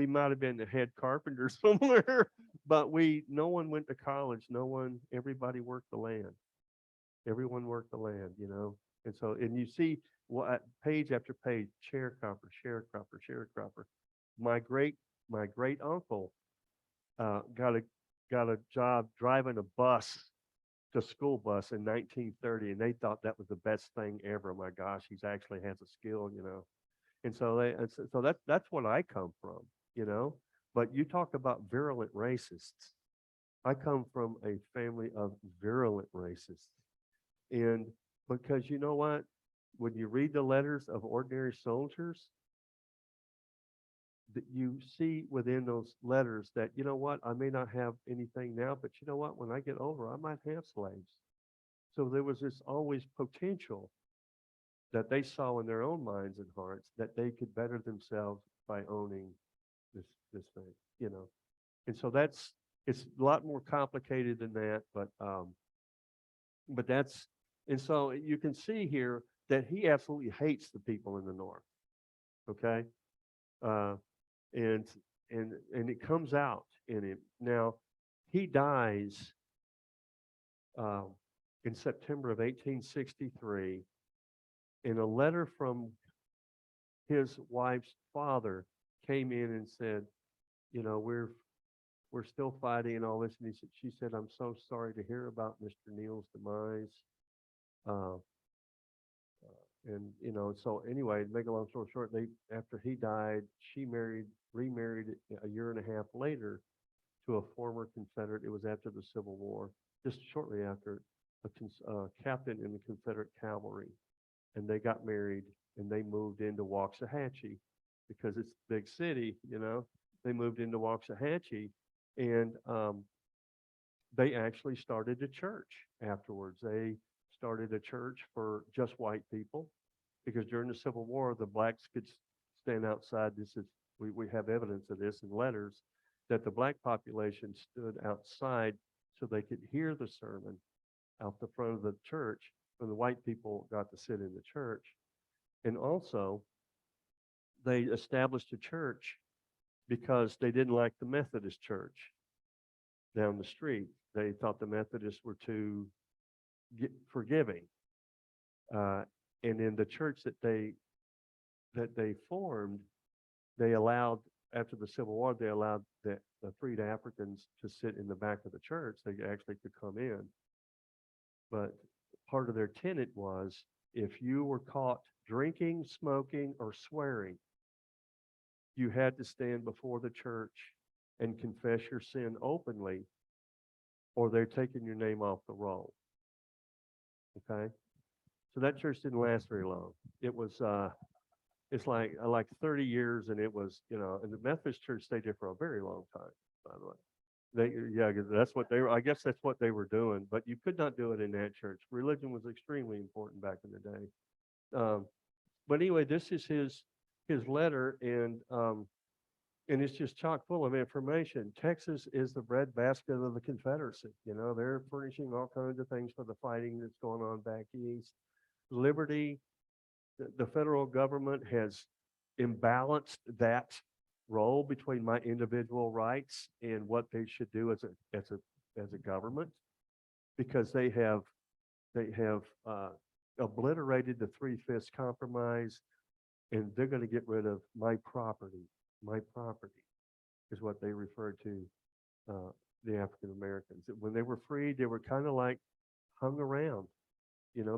might have been the head carpenter somewhere, but no one went to college. Everybody worked the land. Everyone worked the land, you know. And so, and you see what page after page, sharecropper, sharecropper, sharecropper. My great uncle got a job driving a bus, the school bus in 1930, and they thought that was the best thing ever. My gosh, he's actually has a skill, you know. And so that's what I come from, you know. But you talk about virulent racists. I come from a family of virulent racists, and because you know what, when you read the letters of ordinary soldiers, that you see within those letters that, you know what, I may not have anything now, but you know what, when I get older, I might have slaves. So there was this always potential that they saw in their own minds and hearts that they could better themselves by owning this thing, you know. And so it's a lot more complicated than that, but that's, and so you can see here that he absolutely hates the people in the North. Okay. And it comes out in him. Now, he dies in September of 1863, and a letter from his wife's father came in and said, you know, we're still fighting and all this. And she said, I'm so sorry to hear about Mr. Neel's demise. And you know, so anyway, to make a long story short, after he died, she remarried a year and a half later to a former Confederate. It was after the Civil War, just shortly after, a captain in the Confederate cavalry, and they got married and they moved into Waxahachie because it's a big city, you know. They moved into Waxahachie, and they actually started a church afterwards. They started a church for just white people because during the Civil War, the blacks could stand outside. We have evidence of this in letters that the black population stood outside so they could hear the sermon out the front of the church when the white people got to sit in the church. And also, they established a church because they didn't like the Methodist church down the street. They thought the Methodists were too forgiving. And in the church that they formed, they allowed, after the Civil War, they allowed the freed Africans to sit in the back of the church. They actually could come in. But part of their tenet was if you were caught drinking, smoking, or swearing, you had to stand before the church and confess your sin openly, or they're taking your name off the roll. Okay? So that church didn't last very long. It was, it's like 30 years, and it was, you know, and the Methodist church stayed there for a very long time, by the way. Yeah, 'cause that's what they were, I guess that's what they were doing, but you could not do it in that church. Religion was extremely important back in the day. Um, but anyway, this is his letter, and it's just chock full of information. Texas is the breadbasket of the Confederacy. You know, they're furnishing all kinds of things for the fighting that's going on back east. Liberty, the federal government has imbalanced that role between my individual rights and what they should do as a government, because they have obliterated the Three-Fifths Compromise, and they're going to get rid of my property. My property is what they referred to the African Americans. When they were freed, they were kind of like hung around,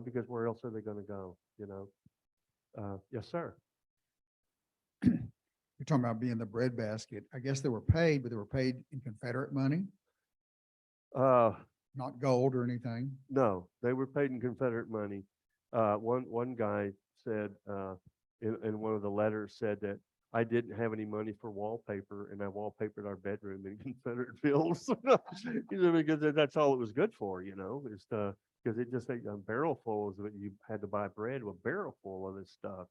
because where else are they going to go? Yes, sir. You're talking about being the breadbasket. I guess they were paid, but they were paid in Confederate money, Uh, not gold or anything. no, they were paid in Confederate money. One guy said in one of the letters said that I didn't have any money for wallpaper, and I wallpapered our bedroom in Confederate bills. Because that's all it was good for, is because it just a barrel full is what you had to buy bread, a barrel full of this stuff.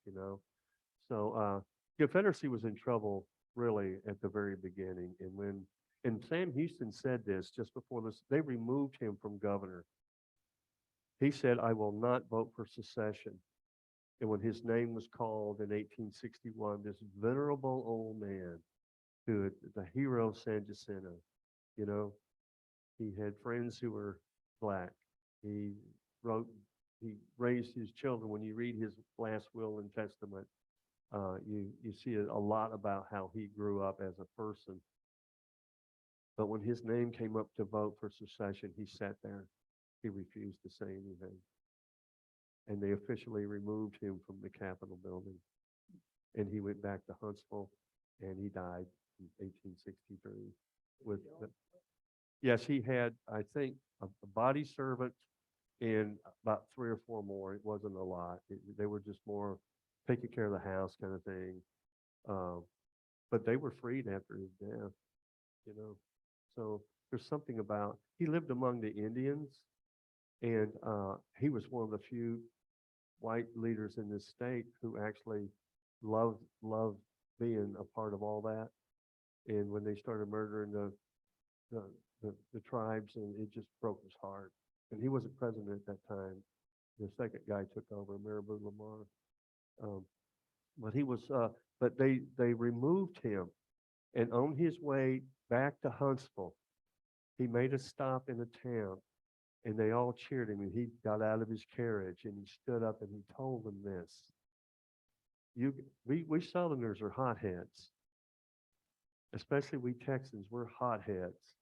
So Confederacy was in trouble really at the very beginning, and Sam Houston said this just before this, they removed him from governor. He said, "I will not vote for secession." And when his name was called in 1861, this venerable old man, the hero of San Jacinto, you know, he had friends who were black. He wrote, he raised his children. When you read his last will and testament, you see a lot about how he grew up as a person. But when his name came up to vote for secession, he sat there. He refused to say anything. And they officially removed him from the Capitol building. And he went back to Huntsville, and he died in 1863. Yes, he had, I think, a body servant and about 3 or 4 more. It wasn't a lot. They were just more taking care of the house kind of thing. But they were freed after his death. So there's something about, he lived among the Indians, and he was one of the few white leaders in this state who actually loved being a part of all that. And when they started murdering the tribes, and it just broke his heart. And he wasn't president at that time. The second guy took over, Marabou Lamar. But he was, but they removed him. And on his way back to Huntsville, he made a stop in a town, and they all cheered him. And he got out of his carriage, and he stood up, and he told them this: we Southerners are hotheads, especially we Texans. We're hotheads.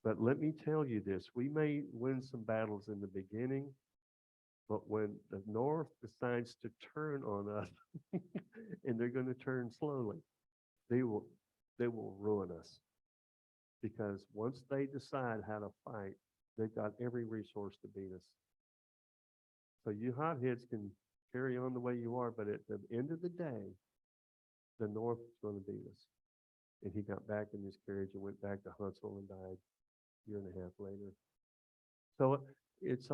But let me tell you this: we may win some battles in the beginning, but when the North decides to turn on us, and they're going to turn slowly, they will ruin us. Because once they decide how to fight, they've got every resource to beat us. So you hotheads can carry on the way you are, but at the end of the day, the North is going to beat us. And he got back in his carriage and went back to Huntsville and died a year and a half later. So it's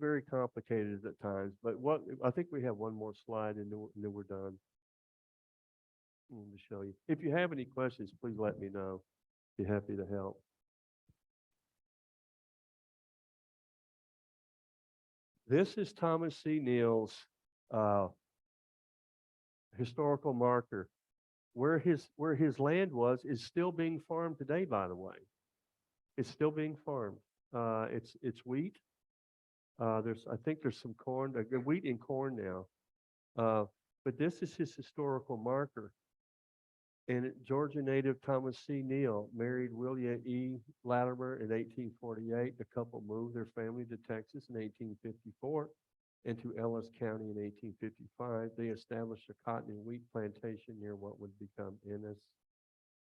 very complicated at times. But I think we have one more slide, and then we're done. To show you. If you have any questions, please let me know. Be happy to help. This is Thomas C. Neel's historical marker. Where his land was is still being farmed today, by the way. It's still being farmed. It's wheat. I think there's some corn, wheat and corn now. But this is his historical marker. And Georgia native Thomas C. Neel married Willia E. Latimer in 1848. The couple moved their family to Texas in 1854 and to Ellis County in 1855. They established a cotton and wheat plantation near what would become Ennis.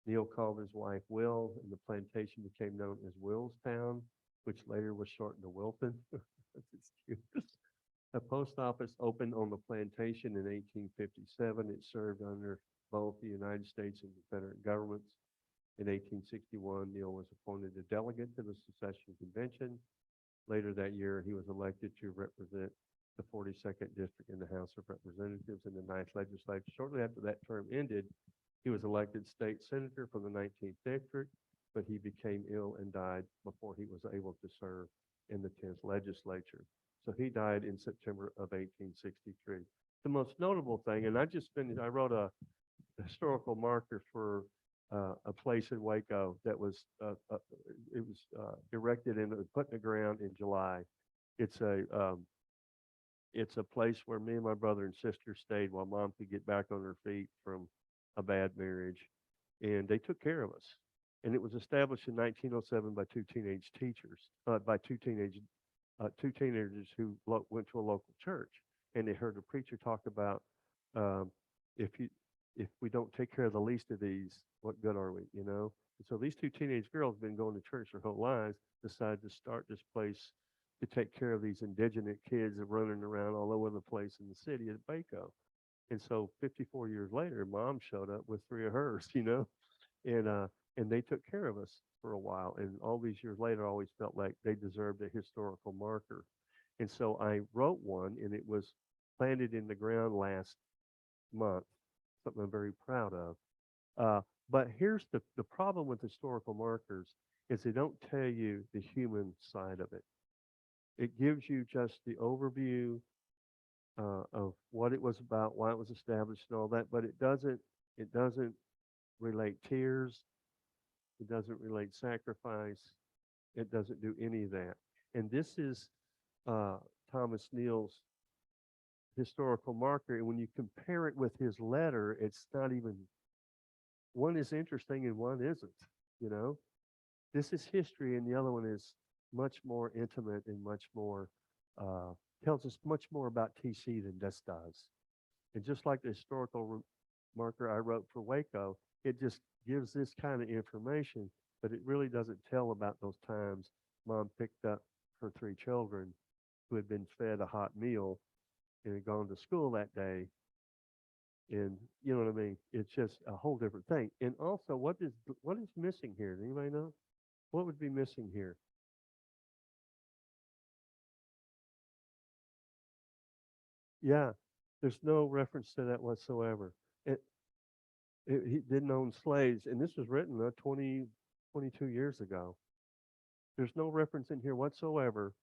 Neel called his wife Will, and the plantation became known as Willstown, which later was shortened to Wilton. That's cute. A post office opened on the plantation in 1857. It served under both the United States and Confederate governments. In 1861, Neel was appointed a delegate to the Secession Convention. Later that year, he was elected to represent the 42nd District in the House of Representatives in the 9th Legislature. Shortly after that term ended, he was elected state senator from the 19th District, but he became ill and died before he was able to serve in the 10th Legislature. So he died in September of 1863. The most notable thing, and I wrote a historical marker for a place in Waco that was erected and put in the ground in July. It's a place where me and my brother and sister stayed while mom could get back on her feet from a bad marriage, and they took care of us. And it was established in 1907 by two teenagers who went to a local church, and they heard a preacher talk about um, if you if we don't take care of the least of these, what good are we? You know. And so these two teenage girls been going to church their whole lives, decided to start this place to take care of these indigenous kids that running around all over the place in the city of Baco. And so 54 years later, mom showed up with three of hers, you know, and uh, and they took care of us for a while. And all these years later, I always felt like they deserved a historical marker. And so I wrote one, and it was planted in the ground last month, something I'm very proud of. Uh, but here's the problem with historical markers is they don't tell you the human side of it. It gives you just the overview of what it was about, why it was established, and all that. But it doesn't relate tears. It doesn't relate sacrifice. It doesn't do any of that. And this is uh, Thomas Neel's historical marker. And when you compare it with his letter, it's not even one is interesting and one isn't. You know, this is history, and the other one is much more intimate and much more tells us much more about TC than this does. And just like the historical marker I wrote for Waco, it just gives this kind of information, but it really doesn't tell about those times mom picked up her three children who had been fed a hot meal and had gone to school that day. And you know what I mean? It's just a whole different thing. And also, what is missing here? Does anybody know? What would be missing here? Yeah, there's no reference to that whatsoever. It, he didn't own slaves, and this was written 22 years ago. There's no reference in here whatsoever.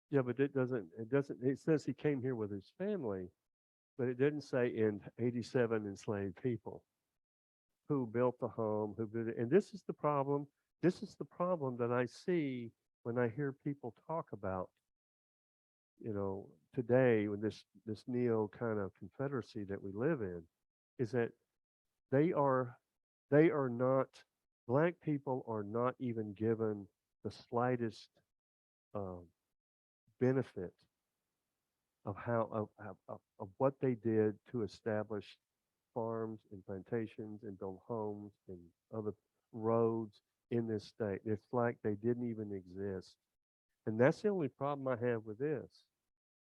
Yeah, but it says he came here with his family, but it didn't say in 87 enslaved people who built the home, who did it. And this is the problem. This is the problem that I see when I hear people talk about, today with this neo kind of confederacy that we live in, is that they are they are not black people are not even given the slightest um, benefit of of what they did to establish farms and plantations and build homes and other roads in this state. It's like they didn't even exist. And that's the only problem I have with this,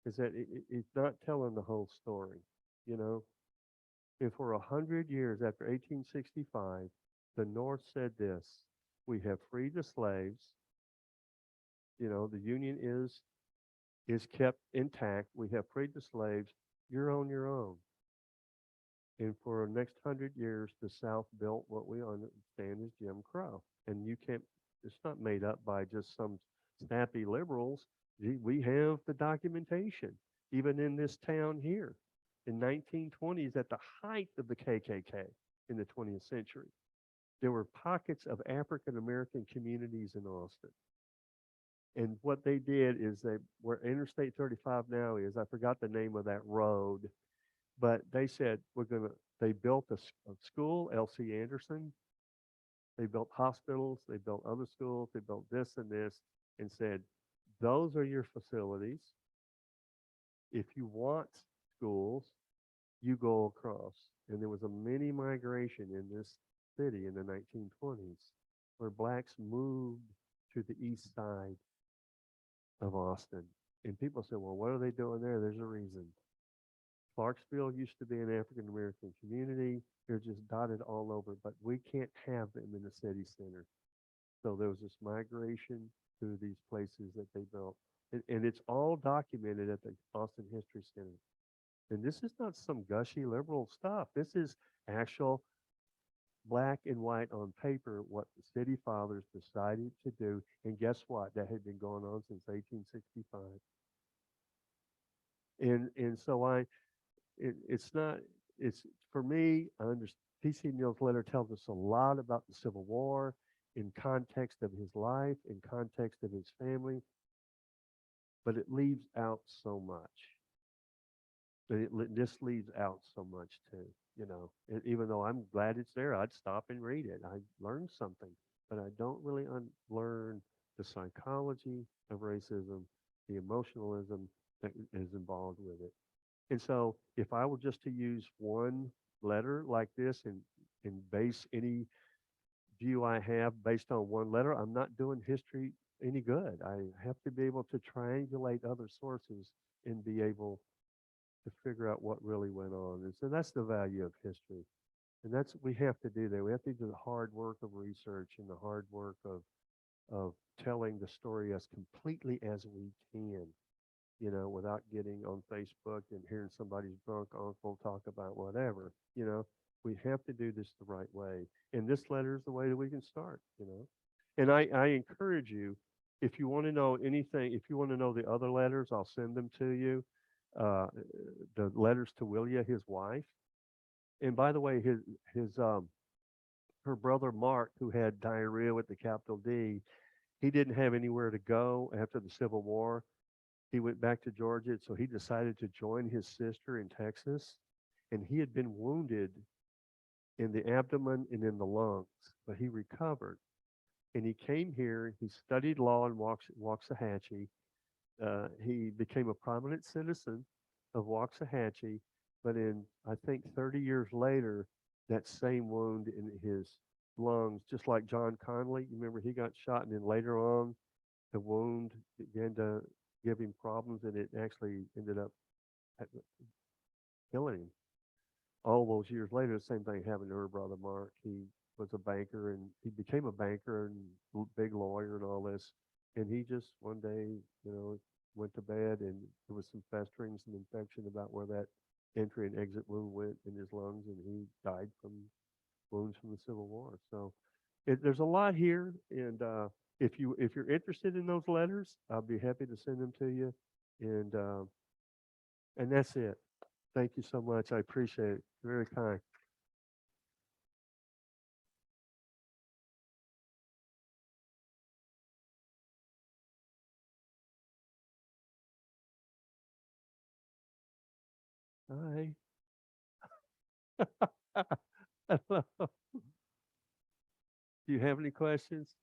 is that it's not telling the whole story, you know? And for 100 years after 1865, the North said this: we have freed the slaves. The Union is kept intact. We have freed the slaves. You're on your own. And for the next 100 years, the South built what we understand as Jim Crow. And you can't. It's not made up by just some snappy liberals. We have the documentation, even in this town here. In 1920s, at the height of the KKK in the 20th century, there were pockets of African American communities in Austin. And what they did is where Interstate 35 now is, I forgot the name of that road, but they said, they built a school, L.C. Anderson. They built hospitals, they built other schools, they built this and this, and said, those are your facilities. If you want schools, you go across. And there was a mini migration in this city in the 1920s where blacks moved to the east side of Austin. And people said, well, what are they doing there? There's a reason. Clarksville used to be an African American community. They're just dotted all over, but we can't have them in the city center. So there was this migration to these places that they built. And it's all documented at the Austin History Center. And this is not some gushy liberal stuff. This is actual black and white on paper what the city fathers decided to do. And guess what? That had been going on since 1865. And so it's not, it's for me, I understand. P.C. Neal's letter tells us a lot about the Civil War in context of his life, in context of his family, but it leaves out so much. This leaves out so much too, you know. Even though I'm glad it's there, I'd stop and read it. I learned something, but I don't really learn the psychology of racism, the emotionalism that is involved with it. And so, if I were just to use one letter like this and base any view I have based on one letter, I'm not doing history any good. I have to be able to triangulate other sources and be able to figure out what really went on. And so that's the value of history. And that's we have to do that. We have to do the hard work of research and the hard work of telling the story as completely as we can, you know, without getting on Facebook and hearing somebody's drunk uncle talk about whatever, you know. We have to do this the right way. And this letter is the way that we can start, you know. And I encourage you, if you want to know anything, if you want to know the other letters, I'll send them to you. Uh, the letters to Willia, his wife. And by the way, his her brother Mark, who had diarrhea with the capital D, he didn't have anywhere to go after the Civil War. He went back to Georgia, so he decided to join his sister in Texas. And he had been wounded in the abdomen and in the lungs, but he recovered. And he came here, he studied law in Waxahachie. He became a prominent citizen of Waxahachie, but in, I think, 30 years later, that same wound in his lungs, just like John Conley, you remember he got shot, and then later on, the wound began to give him problems, and it actually ended up killing him. All those years later, the same thing happened to her brother Mark. He was a banker, and he became a banker and big lawyer and all this. And he just one day, you know, went to bed, and there was some festering, some infection about where that entry and exit wound went in his lungs, and he died from wounds from the Civil War. So there's a lot here, and if you're interested in those letters, I'll be happy to send them to you, and that's it. Thank you so much. I appreciate it. Very kind. Hi. Hello. Do you have any questions?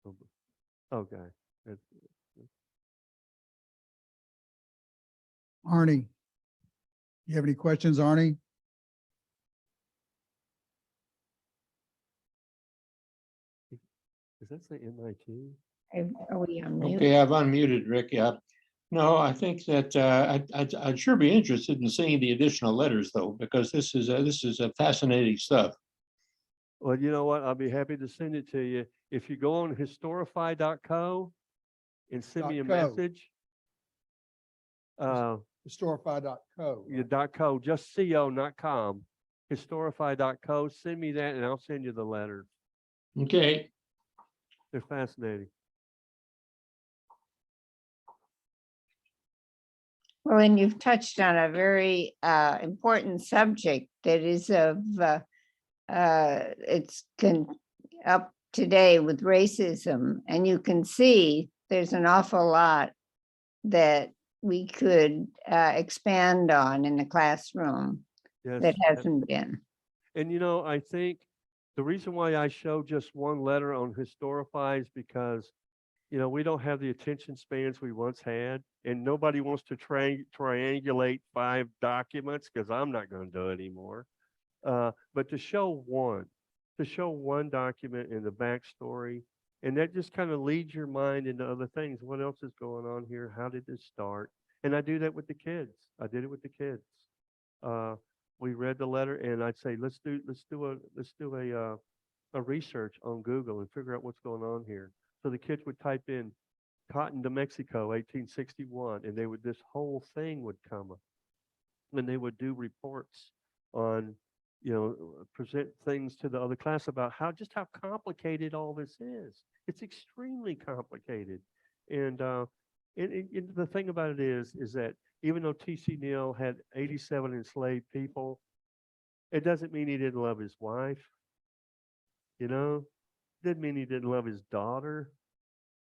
Oh, okay. That's- Arnie, you have any questions, Arnie? Does that say MIT? Are we on mute? Okay, I've unmuted Rick. Yeah. No, I think that I'd sure be interested in seeing the additional letters though, because this is a fascinating stuff. Well, you know what? I'll be happy to send it to you. If you go on historify.co and send me a .co. message, Historify.co. your .co, just co, not com. Historify.co. Send me that, and I'll send you the letter. Okay. They're fascinating. Well, and you've touched on a very important subject that is up today with racism, and you can see there's an awful lot that we could expand on in the classroom Yes. that hasn't been. And you know, I think the reason why I show just one letter on Historify is because, you know, we don't have the attention spans we once had, and nobody wants to triangulate 5 documents because I'm not going to do it anymore. But to show one document in the backstory, and that just kind of leads your mind into other things. What else is going on here? How did this start? And I do that with the kids. I did it with the kids. We read the letter, and I'd say, a research on Google and figure out what's going on here. So the kids would type in Cotton to Mexico, 1861, and this whole thing would come up. And they would do reports on, present things to the other class about how complicated all this is. It's extremely complicated. And the thing about it is that even though T.C. Neel had 87 enslaved people, it doesn't mean he didn't love his wife. Didn't mean he didn't love his daughter.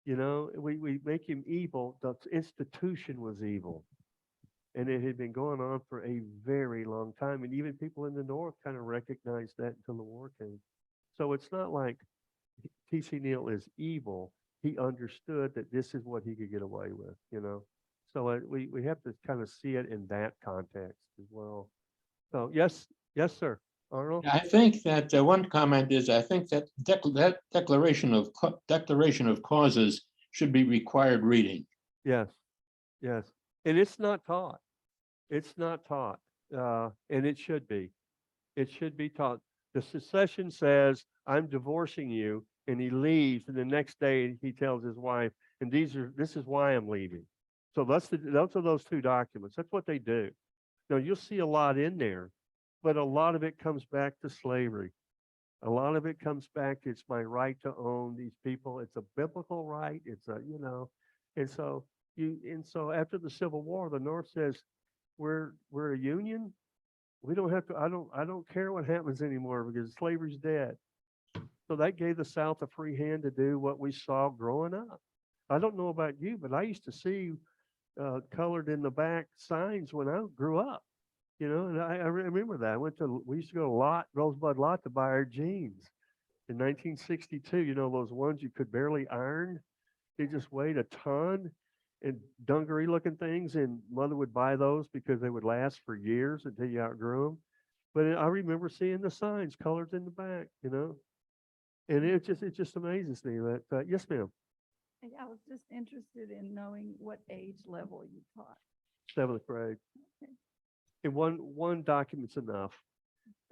We make him evil. The institution was evil. And it had been going on for a very long time. And even people in the North kind of recognized that until the war came. So it's not like T.C. Neel is evil. He understood that this is what he could get away with, So we have to kind of see it in that context as well. So yes, sir. Arnold? I think that one comment is, I think that that declaration of causes should be required reading. Yes. And it's not taught. It's not taught. And it should be. It should be taught. The secession says, I'm divorcing you, and he leaves, and the next day he tells his wife, and this is why I'm leaving. So those are those two documents. That's what they do. Now you'll see a lot in there, but a lot of it comes back to slavery. A lot of it comes back to it's my right to own these people. It's a biblical right. It's and so after the Civil War, the North says, we're a union. We don't have to, I don't care what happens anymore because slavery's dead. So that gave the South a free hand to do what we saw growing up. I don't know about you, but I used to see colored in the back signs when I grew up. And I remember that. We used to go to Rosebud Lot to buy our jeans in 1962. Those ones you could barely iron. They just weighed a ton and dungaree looking things. And mother would buy those because they would last for years until you outgrew them. But I remember seeing the signs colored in the back, and it just amazes me that, yes, ma'am, I was just interested in knowing what age level you taught. 7th grade. Okay. And one document's enough.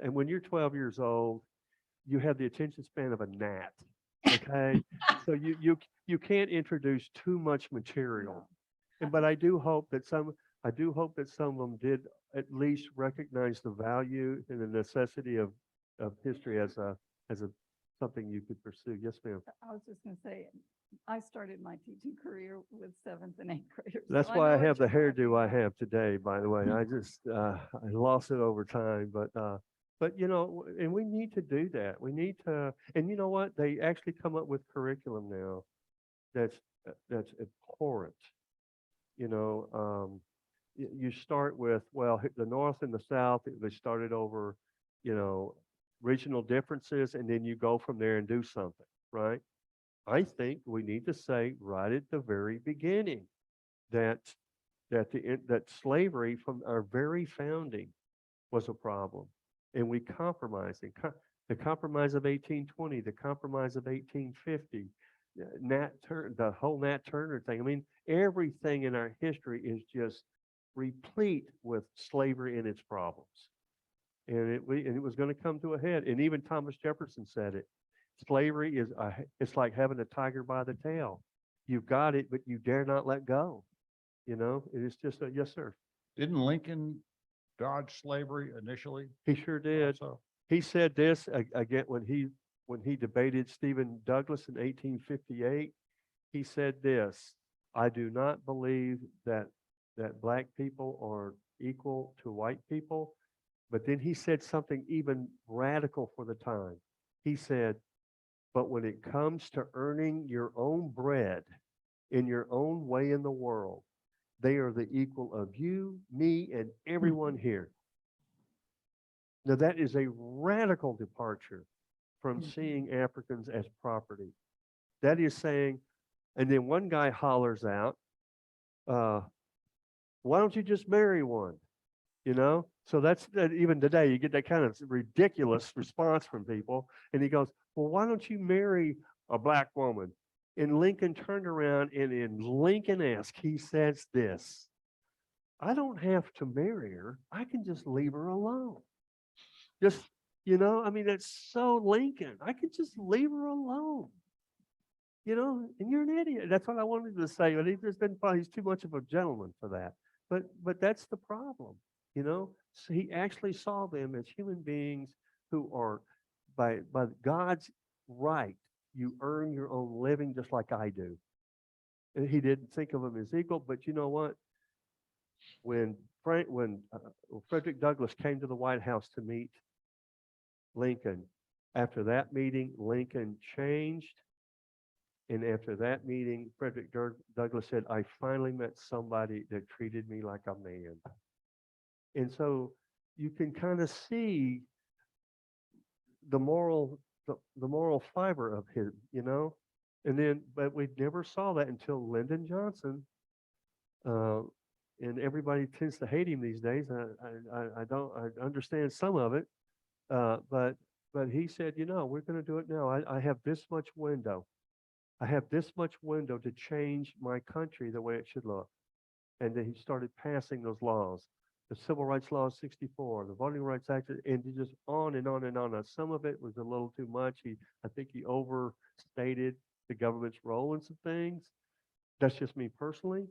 And when you're 12 years old, you have the attention span of a gnat. Okay, so you can't introduce too much material. But I do hope that some of them did at least recognize the value and the necessity of history as a something you could pursue. Yes, ma'am. I was just going to say, I started my teaching career with 7th and 8th graders. That's so why I know have what the you're hairdo talking I about. have today, by the way. I just I lost it over time, but and we need to do that. We need to, and you know what? They actually come up with curriculum now that's abhorrent. You start with, well, the North and the South, they started over, regional differences, and then you go from there and do something, right? I think we need to say right at the very beginning that slavery from our very founding was a problem, and we compromised. The Compromise of 1820, the Compromise of 1850, the whole Nat Turner thing. I mean, everything in our history is just replete with slavery and its problems, and it was going to come to a head. And even Thomas Jefferson said it. Slavery it's like having a tiger by the tail. You've got it, but you dare not let go. It is just yes, sir. Didn't Lincoln dodge slavery initially? He sure did. Also? He said this again when he debated Stephen Douglas in 1858. He said this: I do not believe that black people are equal to white people. But then he said something even radical for the time. He said, but when it comes to earning your own bread in your own way in the world, they are the equal of you, me, and everyone here. Now that is a radical departure from seeing Africans as property. That is saying, and then one guy hollers out, why don't you just marry one? So that's even today, you get that kind of ridiculous response from people. And he goes, well, why don't you marry a black woman? And Lincoln turned around and in Lincoln-esque, he says this: I don't have to marry her. I can just leave her alone. Just, you know, I mean, that's so Lincoln. I could just leave her alone. You know, and you're an idiot. That's what I wanted to say. But he's too much of a gentleman for that. But that's the problem. You know, so he actually saw them as human beings who are by God's right. You earn your own living just like I do. And he didn't think of them as equal. But you know what? When Frederick Douglass came to the White House to meet Lincoln, after that meeting, Lincoln changed. And after that meeting, Frederick Douglass said, I finally met somebody that treated me like a man. And so you can kind of see the moral fiber of his, you know. And then, but we never saw that until Lyndon Johnson. And everybody tends to hate him these days. I understand some of it. But he said, you know, we're going to do it now. I have this much window. I have this much window to change my country the way it should look. And then he started passing those laws, the Civil Rights Law of 64, the Voting Rights Act, and just on and on and on. Now, some of it was a little too much. I think he overstated the government's role in some things. That's just me personally.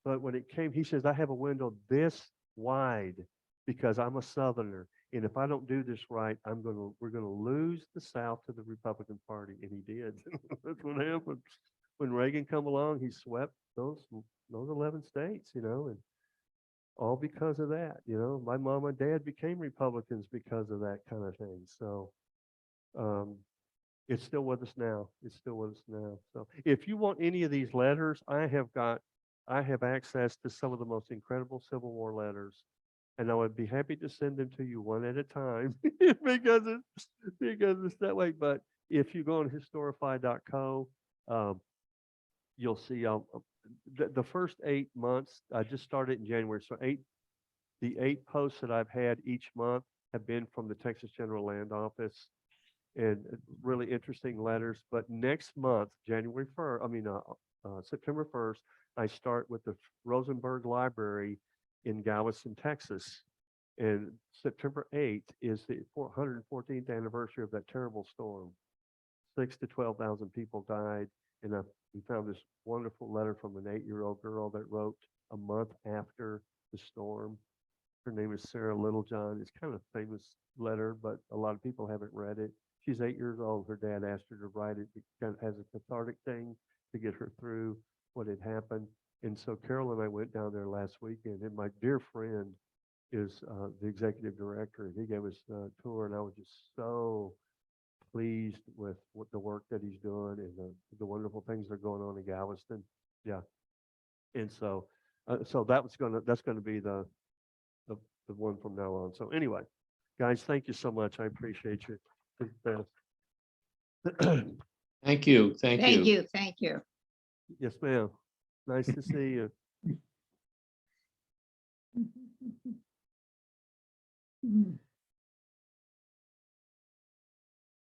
But when it came, he says, I have a window this wide because I'm a Southerner. And if I don't do this right, we're gonna lose the South to the Republican Party. And he did. That's what happened. When Reagan come along, he swept those 11 states, you know, and all because of that. You know, my mom and dad became Republicans because of that kind of thing. So it's still with us now. It's still with us now. So if you want any of these letters, I have access to some of the most incredible Civil War letters. And I would be happy to send them to you one at a time because it's that way. But if you go on historify.co, you'll see the first 8 months. I just started in January, so the 8 posts that I've had each month have been from the Texas General Land Office, and really interesting letters. But next month, September 1st, I start with the Rosenberg Library in Galveston, Texas. And September 8th is the 114th anniversary of that terrible storm. 6,000 to 12,000 people died. And we found this wonderful letter from an 8-year-old girl that wrote a month after the storm. Her name is Sarah Littlejohn. It's kind of a famous letter, but a lot of people haven't read it. She's 8 years old. Her dad asked her to write it. It kind of has a cathartic thing to get her through what had happened. And so Carol and I went down there last weekend, and my dear friend is the executive director, and he gave us a tour, and I was just so pleased with the work that he's doing and the wonderful things that are going on in Galveston. Yeah. And so that's gonna be the one from now on. So anyway, guys, thank you so much. I appreciate you. Thank you. Thank you. Thank you. Yes, ma'am. Nice to see you. Mhm.